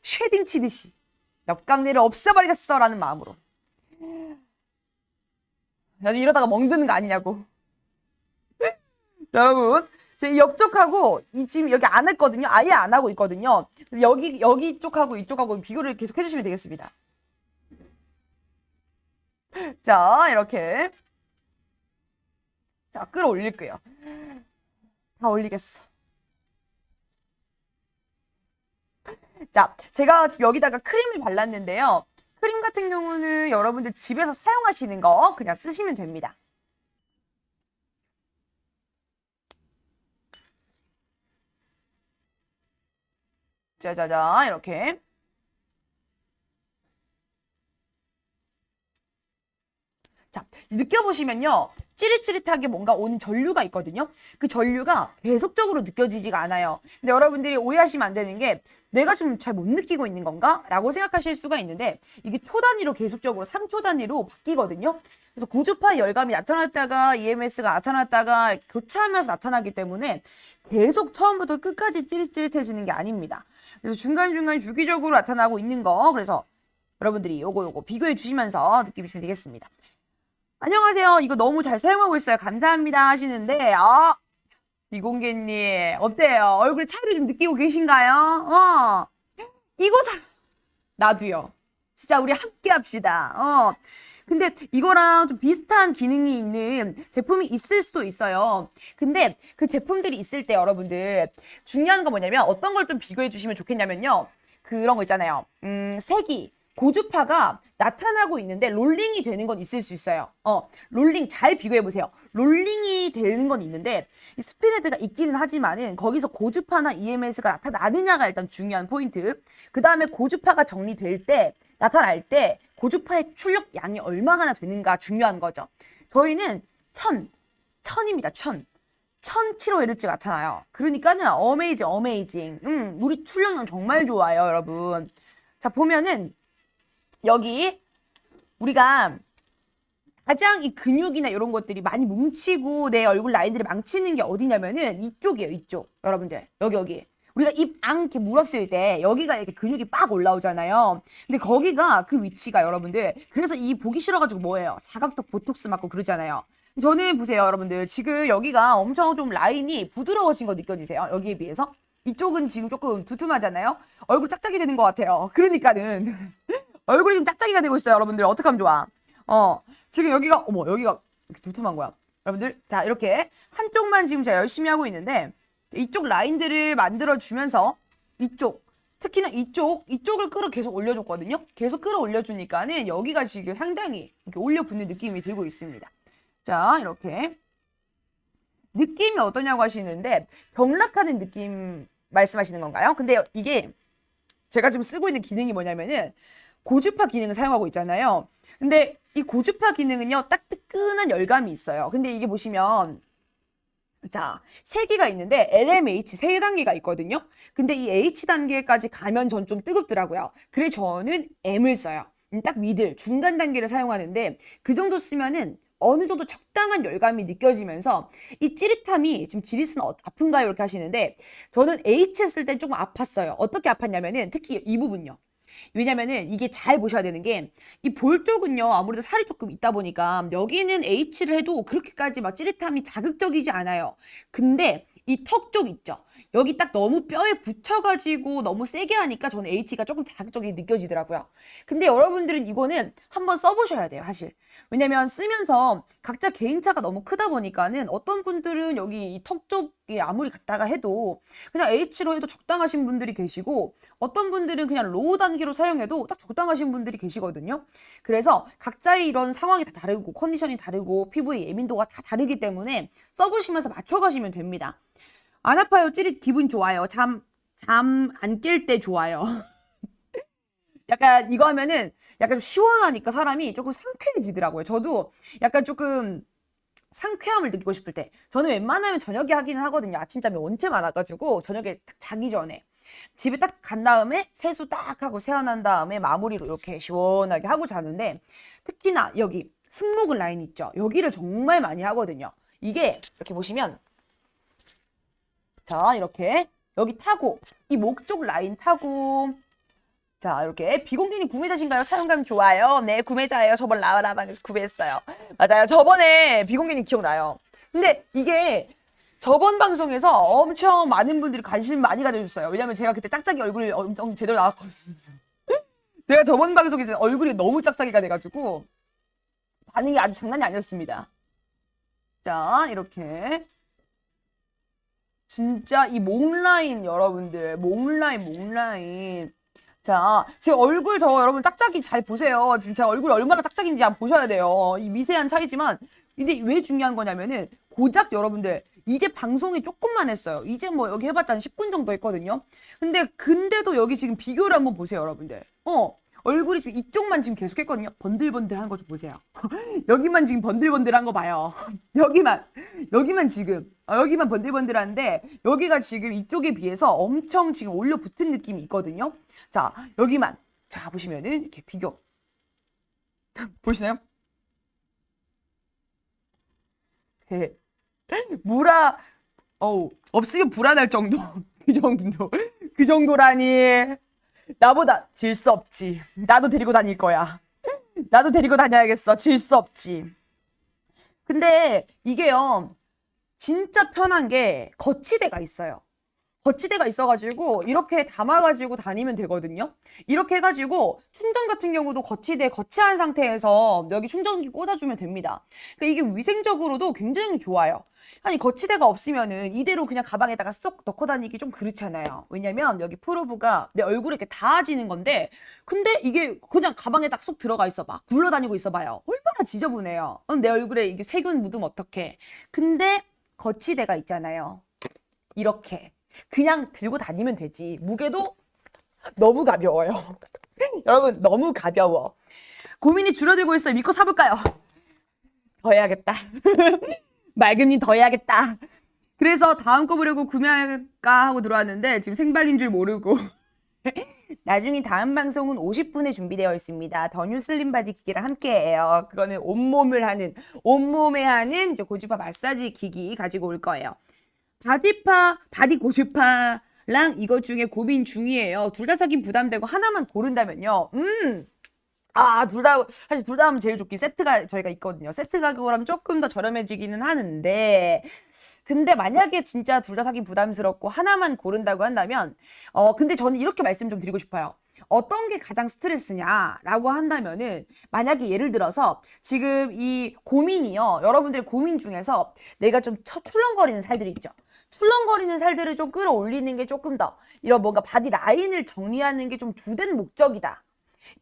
쉐딩 치듯이 옆광대를 없애버리겠어 라는 마음으로. 나중에 이러다가 멍드는 거 아니냐고. 자, 여러분, 제 옆쪽하고 이 지금 여기 안 했거든요. 아예 안 하고 있거든요. 그래서 여기 쪽하고 이쪽하고 비교를 계속 해주시면 되겠습니다. 자, 이렇게 자 끌어올릴게요. 다 올리겠어. 자, 제가 지금 여기다가 크림을 발랐는데요. 크림 같은 경우는 여러분들 집에서 사용하시는 거 그냥 쓰시면 됩니다. 짜자자 이렇게 자, 느껴보시면요. 찌릿찌릿하게 뭔가 오는 전류가 있거든요. 그 전류가 계속적으로 느껴지지가 않아요. 근데 여러분들이 오해하시면 안 되는 게 내가 좀 잘 못 느끼고 있는 건가? 라고 생각하실 수가 있는데 이게 초 단위로 계속적으로 3초 단위로 바뀌거든요. 그래서 고주파 열감이 나타났다가 EMS가 나타났다가 교차하면서 나타나기 때문에 계속 처음부터 끝까지 찌릿찌릿해지는 게 아닙니다. 그래서 중간중간 주기적으로 나타나고 있는 거 그래서 여러분들이 요거 비교해 주시면서 느끼시면 되겠습니다. 안녕하세요. 이거 너무 잘 사용하고 있어요. 감사합니다 하시는데 이공개님 어때요? 얼굴에 차이를 좀 느끼고 계신가요? 이거 나도요. 진짜 우리 함께 합시다. 근데 이거랑 좀 비슷한 기능이 있는 제품이 있을 수도 있어요. 근데 그 제품들이 있을 때 여러분들 중요한 건 뭐냐면 어떤 걸 좀 비교해 주시면 좋겠냐면요. 그런 거 있잖아요. 색이 고주파가 나타나고 있는데 롤링이 되는 건 있을 수 있어요. 롤링 잘 비교해 보세요. 롤링이 되는 건 있는데 이 스피드가 있기는 하지만은 거기서 고주파나 EMS가 나타나느냐가 일단 중요한 포인트. 그 다음에 고주파가 정리될 때 나타날 때 고주파의 출력 양이 얼마나 되는가 중요한 거죠. 저희는 1000입니다. 1000kHz 나타나요. 그러니까는 어메이징. 우리 출력량 정말 좋아요, 여러분. 자, 보면은 여기 우리가 가장 이 근육이나 이런 것들이 많이 뭉치고 내 얼굴 라인들을 망치는 게 어디냐면은 이쪽이에요. 이쪽. 여러분들. 여기. 우리가 입 앙 이렇게 물었을 때 여기가 이렇게 근육이 빡 올라오잖아요. 근데 거기가 그 위치가 여러분들 그래서 이 보기 싫어가지고 뭐예요? 사각턱 보톡스 맞고 그러잖아요. 저는 보세요, 여러분들. 지금 여기가 엄청 좀 라인이 부드러워진 거 느껴지세요? 여기에 비해서? 이쪽은 지금 조금 두툼하잖아요? 얼굴 짝짝이 되는 것 같아요. 그러니까는 얼굴이 좀 짝짝이가 되고 있어요, 여러분들. 어떻게 하면 좋아? 지금 여기가 여기가 이렇게 두툼한 거야. 여러분들, 자, 이렇게 한쪽만 지금 제가 열심히 하고 있는데 이쪽 라인들을 만들어주면서 특히나 이쪽을 계속 올려줬거든요. 계속 끌어올려주니까는 여기가 지금 상당히 이렇게 올려붙는 느낌이 들고 있습니다. 자, 이렇게 느낌이 어떠냐고 하시는데 병락하는 느낌 말씀하시는 건가요? 근데 이게 제가 지금 쓰고 있는 기능이 뭐냐면은 고주파 기능을 사용하고 있잖아요. 근데 이 고주파 기능은요, 딱 뜨끈한 열감이 있어요. 근데 이게 보시면 자, 세 개가 있는데 LMH 세 단계가 있거든요. 근데 이 H 단계까지 가면 전 좀 뜨겁더라고요. 그래 저는 M을 써요. 딱 미들, 중간 단계를 사용하는데 그 정도 쓰면은 어느 정도 적당한 열감이 느껴지면서 이 찌릿함이 지금 지릿은 아픈가요? 이렇게 하시는데 저는 H 했을 때 조금 아팠어요. 어떻게 아팠냐면은 특히 이 부분요. 왜냐면은 이게 잘 보셔야 되는 게 이 볼 쪽은요 아무래도 살이 조금 있다 보니까 여기는 H를 해도 그렇게까지 막 찌릿함이 자극적이지 않아요. 근데 이 턱 쪽 있죠. 여기 딱 너무 뼈에 붙여가지고 너무 세게 하니까 저는 H가 조금 자극적이 느껴지더라고요. 근데 여러분들은 이거는 한번 써보셔야 돼요, 사실. 왜냐면 쓰면서 각자 개인차가 너무 크다 보니까는 어떤 분들은 여기 이 턱 쪽에 아무리 갖다가 해도 그냥 H로 해도 적당하신 분들이 계시고 어떤 분들은 그냥 로우 단계로 사용해도 딱 적당하신 분들이 계시거든요. 그래서 각자의 이런 상황이 다 다르고 컨디션이 다르고 피부의 예민도가 다 다르기 때문에 써보시면서 맞춰가시면 됩니다. 안 아파요. 찌릿 기분 좋아요. 잠 안 깰 때 좋아요. 약간 이거 하면은 약간 좀 시원하니까 사람이 조금 상쾌해지더라고요. 저도 약간 조금 상쾌함을 느끼고 싶을 때 저는 웬만하면 저녁에 하기는 하거든요. 아침잠이 원체 많아가지고 저녁에 딱 자기 전에 집에 딱 간 다음에 세수 딱 하고 세안한 다음에 마무리로 이렇게 시원하게 하고 자는데 특히나 여기 승모근 라인 있죠. 여기를 정말 많이 하거든요. 이게 이렇게 보시면 자 이렇게 여기 타고 이 목 쪽 라인 타고 자 이렇게 비공개님 구매자신가요? 사용감 좋아요. 네 구매자예요. 저번 라라방에서 구매했어요. 맞아요. 저번에 비공개님 기억나요. 근데 이게 저번 방송에서 엄청 많은 분들이 관심 많이 가져줬어요. 왜냐면 제가 그때 짝짝이 얼굴이 엄청 제대로 나왔거든요. 제가 저번 방송에서 얼굴이 너무 짝짝이가 돼가지고 반응이 아주 장난이 아니었습니다. 자 이렇게 진짜 이 목 라인 여러분들 목 라인 자, 제 얼굴 여러분 짝짝이 잘 보세요. 지금 제 얼굴이 얼마나 짝짝인지 한번 보셔야 돼요. 이 미세한 차이지만 근데 왜 중요한 거냐면은 고작 여러분들 이제 방송이 조금만 했어요. 이제 뭐 여기 해봤자 한 10분 정도 했거든요. 근데도 여기 지금 비교를 한번 보세요, 여러분들. 얼굴이 지금 이쪽만 지금 계속 했거든요. 번들번들한 거 좀 보세요. 여기만 지금 번들번들한 거 봐요. 여기만 지금 여기만 번들번들한데 여기가 지금 이쪽에 비해서 엄청 지금 올려 붙은 느낌이 있거든요. 자 여기만 자 보시면은 이렇게 비교 보시나요? 무라 없으면 불안할 정도 그 정도라니. 나보다 질 수 없지. 나도 데리고 다닐 거야. 나도 데리고 다녀야겠어. 질 수 없지. 근데 이게요 진짜 편한 게 거치대가 있어요. 거치대가 있어가지고 이렇게 담아가지고 다니면 되거든요. 이렇게 해가지고 충전 같은 경우도 거치대 거치한 상태에서 여기 충전기 꽂아주면 됩니다. 그러니까 이게 위생적으로도 굉장히 좋아요. 아니 거치대가 없으면은 이대로 그냥 가방에다가 쏙 넣고 다니기 좀 그렇잖아요. 왜냐면 여기 프로브가 내 얼굴에 이렇게 닿아지는 건데 근데 이게 그냥 가방에 딱 쏙 들어가 있어봐. 굴러다니고 있어봐요. 얼마나 지저분해요. 내 얼굴에 이게 세균 묻으면 어떡해. 근데 거치대가 있잖아요. 이렇게 그냥 들고 다니면 되지. 무게도 너무 가벼워요. 여러분 너무 가벼워. 고민이 줄어들고 있어요. 믿고 사볼까요? 더 해야겠다. 맑음님 더 해야겠다. 그래서 다음 거 보려고 구매할까 하고 들어왔는데 지금 생방인 줄 모르고 나중에 다음 방송은 50분에 준비되어 있습니다. 더 뉴 슬림 바디 기기랑 함께해요. 그거는 온몸에 하는 이제 고주파 마사지 기기 가지고 올 거예요. 바디 고주파랑 이거 중에 고민 중이에요. 둘 다 사긴 부담되고 하나만 고른다면요. 사실 둘 다 하면 제일 좋긴 세트가 저희가 있거든요. 세트 가격으로 하면 조금 더 저렴해지기는 하는데, 근데 만약에 진짜 둘 다 사긴 부담스럽고 하나만 고른다고 한다면, 근데 저는 이렇게 말씀 좀 드리고 싶어요. 어떤 게 가장 스트레스냐라고 한다면은, 만약에 예를 들어서 지금 이 고민이요. 여러분들의 고민 중에서 내가 좀 출렁거리는 살들이 있죠. 출렁거리는 살들을 좀 끌어올리는 게 조금 더, 이런 뭔가 바디 라인을 정리하는 게 좀 주된 목적이다.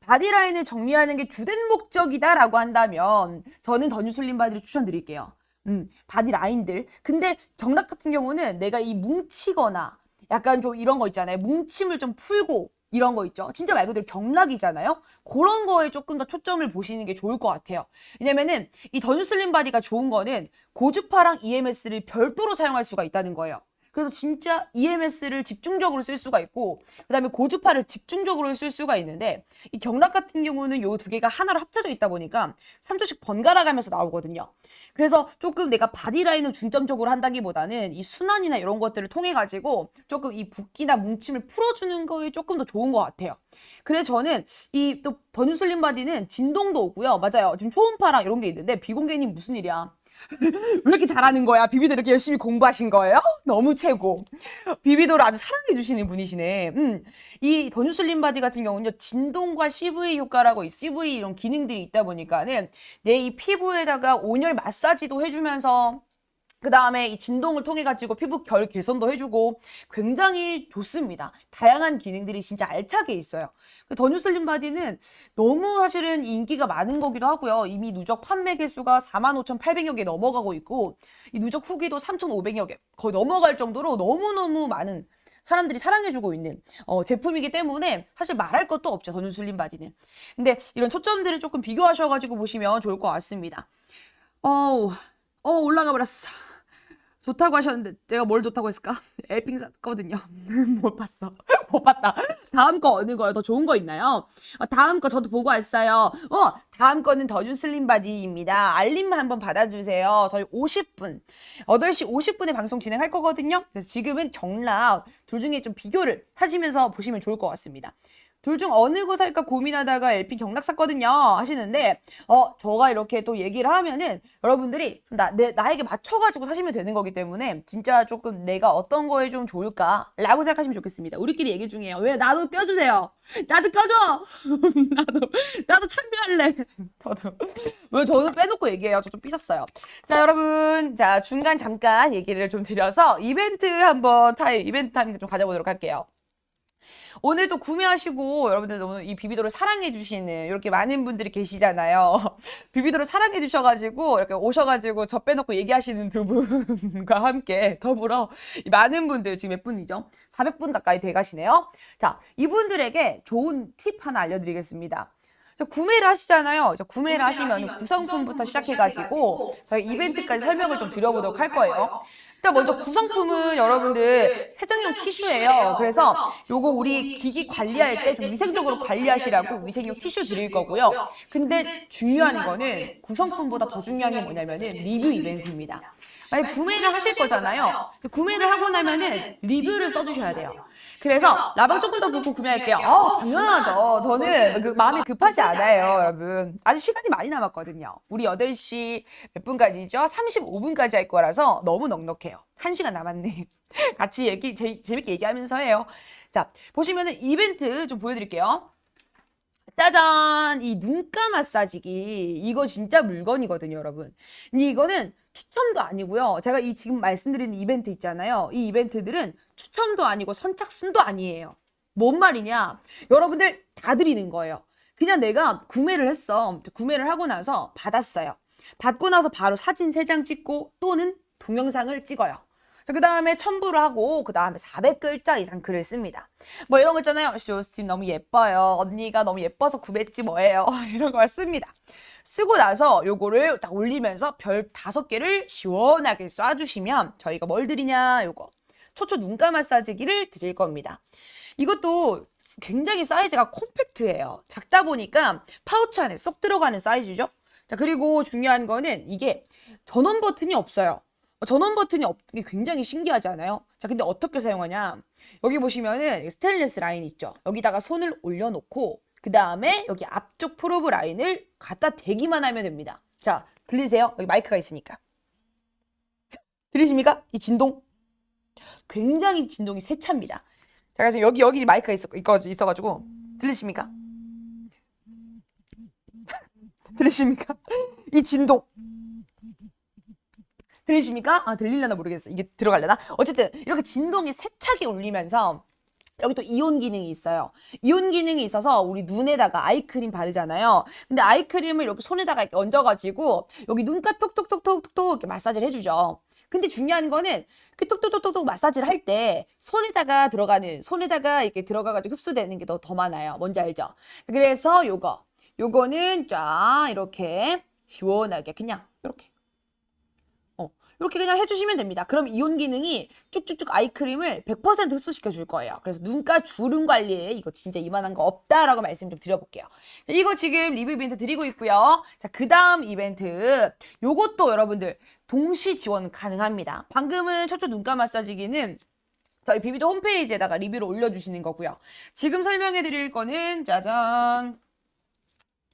바디라인을 정리하는 게 주된 목적이다라고 한다면 저는 더 뉴 슬림 바디를 추천드릴게요. 바디라인들. 근데 경락 같은 경우는 내가 이 뭉치거나 약간 좀 이런 거 있잖아요. 뭉침을 좀 풀고 이런 거 있죠. 진짜 말 그대로 경락이잖아요. 그런 거에 조금 더 초점을 보시는 게 좋을 것 같아요. 왜냐면은 이 더뉴 슬림 바디가 좋은 거는 고주파랑 EMS를 별도로 사용할 수가 있다는 거예요. 그래서 진짜 EMS를 집중적으로 쓸 수가 있고 그다음에 고주파를 집중적으로 쓸 수가 있는데 이 경락 같은 경우는 요 두 개가 하나로 합쳐져 있다 보니까 3초씩 번갈아 가면서 나오거든요. 그래서 조금 내가 바디라인을 중점적으로 한다기보다는 이 순환이나 이런 것들을 통해 가지고 조금 이 붓기나 뭉침을 풀어주는 거에 조금 더 좋은 것 같아요. 그래서 저는 이 또 더뉴 슬림 바디는 진동도 오고요. 맞아요. 지금 초음파랑 이런 게 있는데 비공개님 무슨 일이야? 왜 이렇게 잘하는 거야? 비비도 이렇게 열심히 공부하신 거예요? 너무 최고. 비비도를 아주 사랑해 주시는 분이시네. 이 더뉴 슬림 바디 같은 경우는요, 진동과 CV 효과라고 CV 이런 기능들이 있다 보니까는 내 이 피부에다가 온열 마사지도 해주면서 그 다음에 이 진동을 통해 가지고 피부 결 개선도 해주고 굉장히 좋습니다. 다양한 기능들이 진짜 알차게 있어요. 더뉴 슬림 바디는 너무 사실은 인기가 많은 거기도 하고요. 이미 누적 판매 개수가 45,800여 개 넘어가고 있고 이 누적 후기도 3,500여 개 거의 넘어갈 정도로 너무너무 많은 사람들이 사랑해주고 있는 제품이기 때문에 사실 말할 것도 없죠. 더뉴 슬림 바디는. 근데 이런 초점들을 조금 비교하셔가지고 보시면 좋을 것 같습니다. 올라가 버렸어. 좋다고 하셨는데 내가 뭘 좋다고 했을까? 에핑 샀거든요. 못 봤어. 못 봤다. 다음 거 어느 거요? 더 좋은 거 있나요? 다음 거 저도 보고 왔어요. 다음 거는 더뉴 슬림 바디입니다. 알림 한번 받아주세요. 저희 50분, 8시 50분에 방송 진행할 거거든요. 그래서 지금은 경락 둘 중에 좀 비교를 하시면서 보시면 좋을 것 같습니다. 둘 중 어느 거 살까 고민하다가 LP 경락 샀거든요 하시는데 저가 이렇게 또 얘기를 하면은 여러분들이 나에게 맞춰가지고 사시면 되는 거기 때문에 진짜 조금 내가 어떤 거에 좀 좋을까 라고 생각하시면 좋겠습니다. 우리끼리 얘기 중이에요. 왜? 나도 껴주세요. 나도 껴줘. 나도 참여할래. 저는 빼놓고 얘기해요. 저 좀 삐졌어요. 자, 여러분, 자, 중간 잠깐 얘기를 좀 드려서 이벤트 타임 좀 가져보도록 할게요. 오늘 또 구매하시고 여러분들 오늘 이 비비도를 사랑해 주시는 이렇게 많은 분들이 계시잖아요. 비비도를 사랑해 주셔가지고 이렇게 오셔가지고 저 빼놓고 얘기하시는 두 분과 함께 더불어 많은 분들 지금 몇 분이죠? 400분 가까이 돼 가시네요. 자, 이분들에게 좋은 팁 하나 알려드리겠습니다. 구매를 하시잖아요. 구매를 하시면 구성품부터 시작해가지고 저희 이벤트까지 설명을 좀 드려보도록 할 거예요. 일단 먼저 구성품은 여러분들 세정용 티슈예요. 그래서 요거 우리 기기 관리할 때 좀 위생적으로 관리하시라고 위생용 티슈 드릴 거고요. 근데 중요한 거는 구성품보다 더 중요한 게 뭐냐면은 리뷰 이벤트입니다. 만약 구매를 하실 거잖아요. 구매를 하고 나면은 리뷰를 써주셔야 돼요. 그래서 라방 조금 더 보고 구매할게요. 당연하죠. 저는 마음이 급하지 않아요, 여러분. 아직 시간이 많이 남았거든요. 우리 8시 몇 분까지죠? 35분까지 할 거라서 너무 넉넉해요. 1시간 남았네. 같이 재밌게 얘기하면서 해요. 자, 보시면은 이벤트 좀 보여드릴게요. 짜잔! 이 눈가 마사지기. 이거 진짜 물건이거든요, 여러분. 근데 이거는 추첨도 아니고요. 제가 지금 말씀드리는 이벤트 있잖아요. 이 이벤트들은 추첨도 아니고 선착순도 아니에요. 뭔 말이냐? 여러분들 다 드리는 거예요. 그냥 내가 구매를 했어. 구매를 하고 나서 받았어요. 받고 나서 바로 사진 3장 찍고 또는 동영상을 찍어요. 그 다음에 첨부를 하고 그 다음에 400글자 이상 글을 씁니다. 뭐 이런 거 있잖아요. 쇼스팀 너무 예뻐요. 언니가 너무 예뻐서 구매했지 뭐예요. 이런 걸 씁니다. 쓰고 나서 요거를 딱 올리면서 별 5개를 시원하게 쏴주시면 저희가 뭘 드리냐 요거 초초 눈가 마사지기를 드릴 겁니다. 이것도 굉장히 사이즈가 콤팩트해요. 작다 보니까 파우치 안에 쏙 들어가는 사이즈죠. 자, 그리고 중요한 거는 이게 전원 버튼이 없어요. 전원 버튼이 없는 게 굉장히 신기하지 않아요? 자, 근데 어떻게 사용하냐? 여기 보시면은 스테인리스 라인 있죠? 여기다가 손을 올려놓고 그 다음에 여기 앞쪽 프로브 라인을 갖다 대기만 하면 됩니다. 자, 들리세요? 여기 마이크가 있으니까. 들리십니까? 이 진동? 굉장히 진동이 세차입니다. 자, 그래서 여기 마이크가 있어가지고 들리십니까? 들리십니까? 이 진동. 들리십니까? 들리려나 모르겠어. 이게 들어갈려나? 어쨌든 이렇게 진동이 세차게 울리면서 여기 또 이온 기능이 있어요. 이온 기능이 있어서 우리 눈에다가 아이크림 바르잖아요. 근데 아이크림을 이렇게 손에다가 이렇게 얹어가지고 여기 눈가 톡톡톡톡톡 이렇게 마사지를 해주죠. 근데 중요한 거는 그 톡톡톡톡 마사지를 할 때 손에다가 이렇게 들어가가지고 흡수되는 게 더 많아요. 뭔지 알죠? 그래서 요거는 쫙 이렇게 시원하게 그냥 이렇게 그냥 해주시면 됩니다. 그럼 이온 기능이 쭉쭉쭉 아이크림을 100% 흡수시켜 줄 거예요. 그래서 눈가 주름 관리에 이거 진짜 이만한 거 없다라고 말씀 좀 드려볼게요. 자, 이거 지금 리뷰 이벤트 드리고 있고요. 자, 그 다음 이벤트 요것도 여러분들 동시 지원 가능합니다. 방금은 초초 눈가 마사지기는 저희 비비도 홈페이지에다가 리뷰를 올려주시는 거고요. 지금 설명해 드릴 거는 짜잔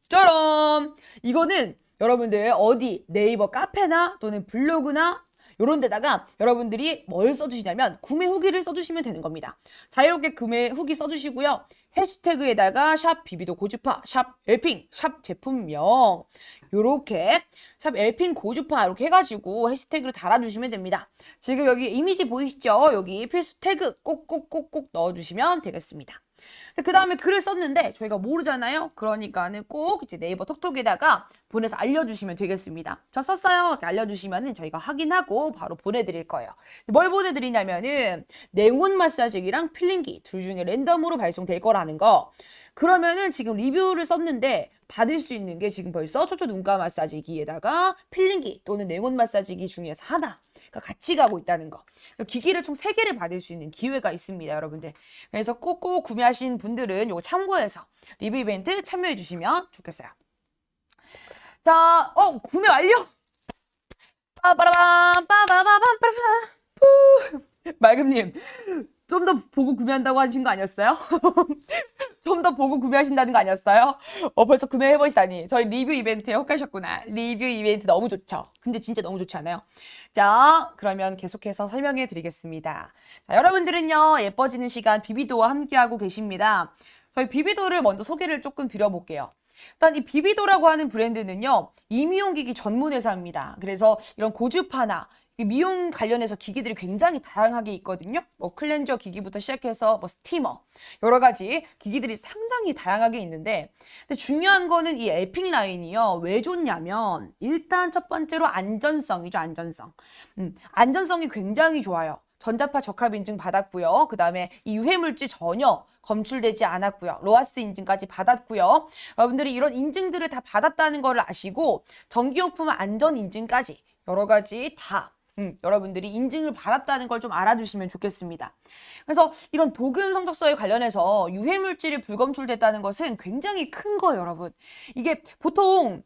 짜란 이거는 여러분들 어디 네이버 카페나 또는 블로그나 이런 데다가 여러분들이 뭘 써주시냐면 구매 후기를 써주시면 되는 겁니다. 자유롭게 구매 후기 써주시고요. 해시태그에다가 샵 비비도 고주파, 샵 엘핑, 샵 제품명 요렇게 샵 엘핑 고주파 이렇게 해가지고 해시태그를 달아주시면 됩니다. 지금 여기 이미지 보이시죠? 여기 필수 태그 꼭꼭꼭꼭 넣어주시면 되겠습니다. 그 다음에 글을 썼는데 저희가 모르잖아요. 그러니까는 꼭 이제 네이버 톡톡에다가 보내서 알려주시면 되겠습니다. 저 썼어요. 이렇게 알려주시면은 저희가 확인하고 바로 보내드릴 거예요. 뭘 보내드리냐면은 냉온 마사지기랑 필링기 둘 중에 랜덤으로 발송될 거라는 거. 그러면은 지금 리뷰를 썼는데 받을 수 있는 게 지금 벌써 초초 눈가 마사지기에다가 필링기 또는 냉온 마사지기 중에서 하나 같이 가고 있다는 거. 그래서 기기를 총 3개를 받을 수 있는 기회가 있습니다, 여러분들. 그래서 꼭꼭 구매하신 분들은 이거 참고해서 리뷰 이벤트 참여해 주시면 좋겠어요. 자, 구매 완료! 빠바라밤, 빠바바밤, 말금님, 좀 더 보고 구매한다고 하신 거 아니었어요? 좀 더 보고 구매하신다는 거 아니었어요? 벌써 구매해보시다니. 저희 리뷰 이벤트에 혹하셨구나. 리뷰 이벤트 너무 좋죠? 근데 진짜 너무 좋지 않아요? 자, 그러면 계속해서 설명해 드리겠습니다. 자, 여러분들은요, 예뻐지는 시간 비비도와 함께하고 계십니다. 저희 비비도를 먼저 소개를 조금 드려볼게요. 일단 이 비비도라고 하는 브랜드는요, 이미용기기 전문 회사입니다. 그래서 이런 고주파나 미용 관련해서 기기들이 굉장히 다양하게 있거든요. 뭐 클렌저 기기부터 시작해서 뭐 스티머 여러 가지 기기들이 상당히 다양하게 있는데 근데 중요한 거는 이 에픽 라인이요. 왜 좋냐면 일단 첫 번째로 안전성이죠. 안전성이 굉장히 좋아요. 전자파 적합 인증 받았고요. 그 다음에 이 유해물질 전혀 검출되지 않았고요. 로하스 인증까지 받았고요. 여러분들이 이런 인증들을 다 받았다는 걸 아시고 전기용품 안전 인증까지 여러 가지 다 여러분들이 인증을 받았다는 걸 좀 알아주시면 좋겠습니다. 그래서 이런 도금 성적서에 관련해서 유해물질이 불검출됐다는 것은 굉장히 큰 거예요, 여러분. 이게 보통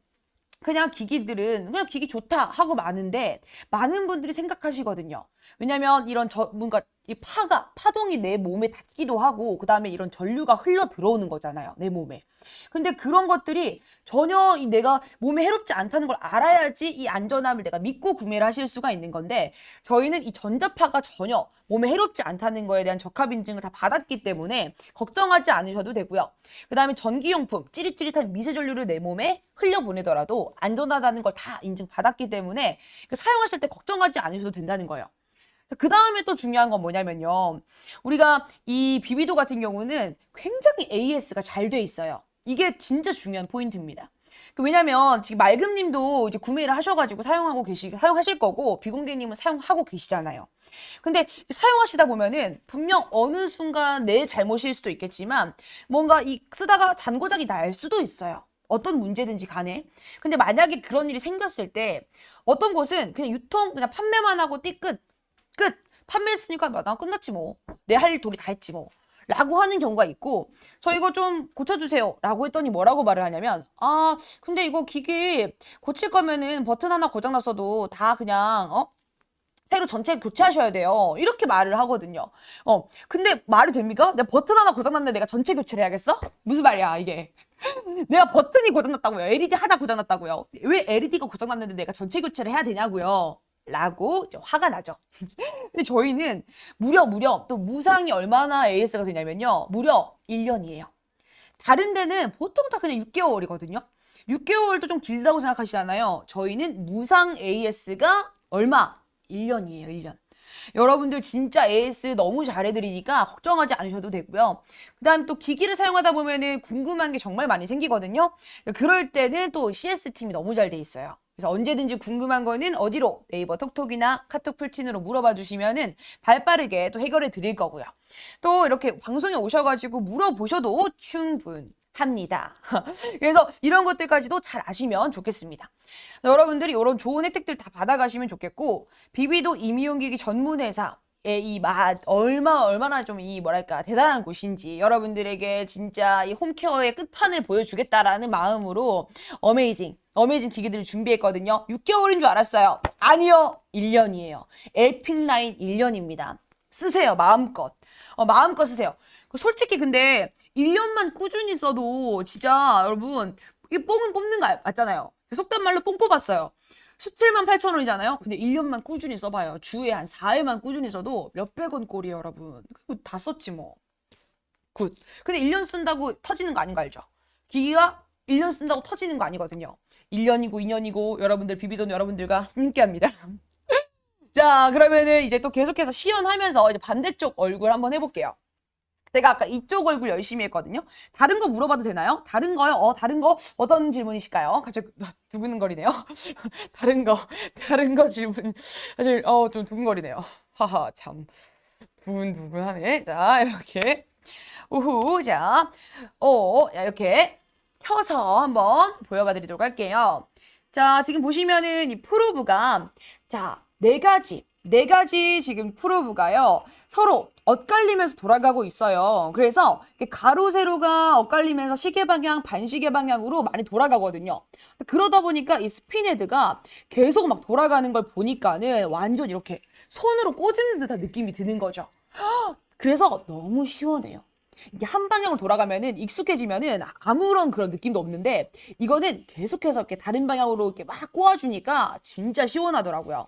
그냥 기기들은 그냥 기기 좋다 하고 많은데 많은 분들이 생각하시거든요. 왜냐면 이런 뭔가 이 파동이 내 몸에 닿기도 하고 그 다음에 이런 전류가 흘러 들어오는 거잖아요. 내 몸에. 근데 그런 것들이 전혀 내가 몸에 해롭지 않다는 걸 알아야지 이 안전함을 내가 믿고 구매를 하실 수가 있는 건데 저희는 이 전자파가 전혀 몸에 해롭지 않다는 거에 대한 적합 인증을 다 받았기 때문에 걱정하지 않으셔도 되고요. 그 다음에 전기용품, 찌릿찌릿한 미세 전류를 내 몸에 흘려보내더라도 안전하다는 걸 다 인증받았기 때문에 사용하실 때 걱정하지 않으셔도 된다는 거예요. 그 다음에 또 중요한 건 뭐냐면요. 우리가 이 비비도 같은 경우는 굉장히 AS가 잘 돼 있어요. 이게 진짜 중요한 포인트입니다. 왜냐면 지금 말금님도 이제 구매를 하셔가지고 사용하실 거고 비공개님은 사용하고 계시잖아요. 근데 사용하시다 보면은 분명 어느 순간 내 잘못일 수도 있겠지만 뭔가 쓰다가 잔고장이 날 수도 있어요. 어떤 문제든지 간에. 근데 만약에 그런 일이 생겼을 때 어떤 곳은 그냥 그냥 판매만 하고 끝. 판매했으니까 나 끝났지 뭐. 내 할 일 도리 다 했지 뭐. 라고 하는 경우가 있고 저 이거 좀 고쳐주세요 라고 했더니 뭐라고 말을 하냐면 근데 이거 기기 고칠 거면은 버튼 하나 고장났어도 다 그냥 새로 전체 교체하셔야 돼요. 이렇게 말을 하거든요. 근데 말이 됩니까? 내가 버튼 하나 고장났는데 내가 전체 교체를 해야겠어? 무슨 말이야 이게. 내가 버튼이 고장났다고요. LED 하나 고장났다고요. 왜 LED가 고장났는데 내가 전체 교체를 해야 되냐고요. 라고 이제 화가 나죠. 근데 저희는 무려 또 무상이 얼마나 AS가 되냐면요. 무려 1년이에요. 다른 데는 보통 다 그냥 6개월이거든요. 6개월도 좀 길다고 생각하시잖아요. 저희는 무상 AS가 얼마? 1년이에요. 1년. 여러분들 진짜 AS 너무 잘해드리니까 걱정하지 않으셔도 되고요. 그 다음 또 기기를 사용하다 보면은 궁금한 게 정말 많이 생기거든요. 그럴 때는 또 CS팀이 너무 잘 돼 있어요. 그래서 언제든지 궁금한 거는 어디로? 네이버 톡톡이나 카톡 풀친으로 물어봐 주시면은 발빠르게 또 해결해 드릴 거고요. 또 이렇게 방송에 오셔가지고 물어보셔도 충분합니다. 그래서 이런 것들까지도 잘 아시면 좋겠습니다. 여러분들이 이런 좋은 혜택들 다 받아가시면 좋겠고, 비비도 임의용기기 전문회사 이 맛 얼마나 좀 이 뭐랄까 대단한 곳인지 여러분들에게 진짜 이 홈케어의 끝판을 보여주겠다라는 마음으로 어메이징 기기들을 준비했거든요. 6개월인 줄 알았어요. 아니요, 1년이에요. 에픽라인 1년입니다. 쓰세요, 마음껏. 마음껏 쓰세요. 솔직히 근데 1년만 꾸준히 써도 진짜 여러분 이게 뽕은 뽑는 거 맞잖아요. 속단 말로 뽕 뽑았어요. 17만 8천 원이잖아요. 근데 1년만 꾸준히 써봐요. 주에 한 4회만 꾸준히 써도 몇백 원 꼴이에요, 여러분. 다 썼지 뭐. 굿. 근데 1년 쓴다고 터지는 거 아닌 거 알죠? 기기가 1년 쓴다고 터지는 거 아니거든요. 1년이고 2년이고 여러분들 비비돈 여러분들과 함께합니다. 자, 그러면은 이제 또 계속해서 시연하면서 이제 반대쪽 얼굴 한번 해볼게요. 제가 아까 이쪽 얼굴 열심히 했거든요. 다른 거 물어봐도 되나요? 다른 거요? 다른 거 어떤 질문이실까요? 갑자기 두근거리네요. 다른 거 질문. 사실 좀 두근거리네요. 하하, 참 두근두근하네. 자, 이렇게 우후, 자, 이렇게 펴서 한번 보여봐 드리도록 할게요. 자, 지금 보시면은 이 프로브가 자, 네 가지 지금 프로브가요. 서로 엇갈리면서 돌아가고 있어요. 그래서 가로 세로가 엇갈리면서 시계 방향, 반시계 방향으로 많이 돌아가거든요. 그러다 보니까 이 스핀헤드가 계속 막 돌아가는 걸 보니까는 완전 이렇게 손으로 꽂은 듯한 느낌이 드는 거죠. 그래서 너무 시원해요. 이게 한 방향으로 돌아가면은 익숙해지면은 아무런 그런 느낌도 없는데 이거는 계속해서 이렇게 다른 방향으로 이렇게 막 꼬아주니까 진짜 시원하더라고요.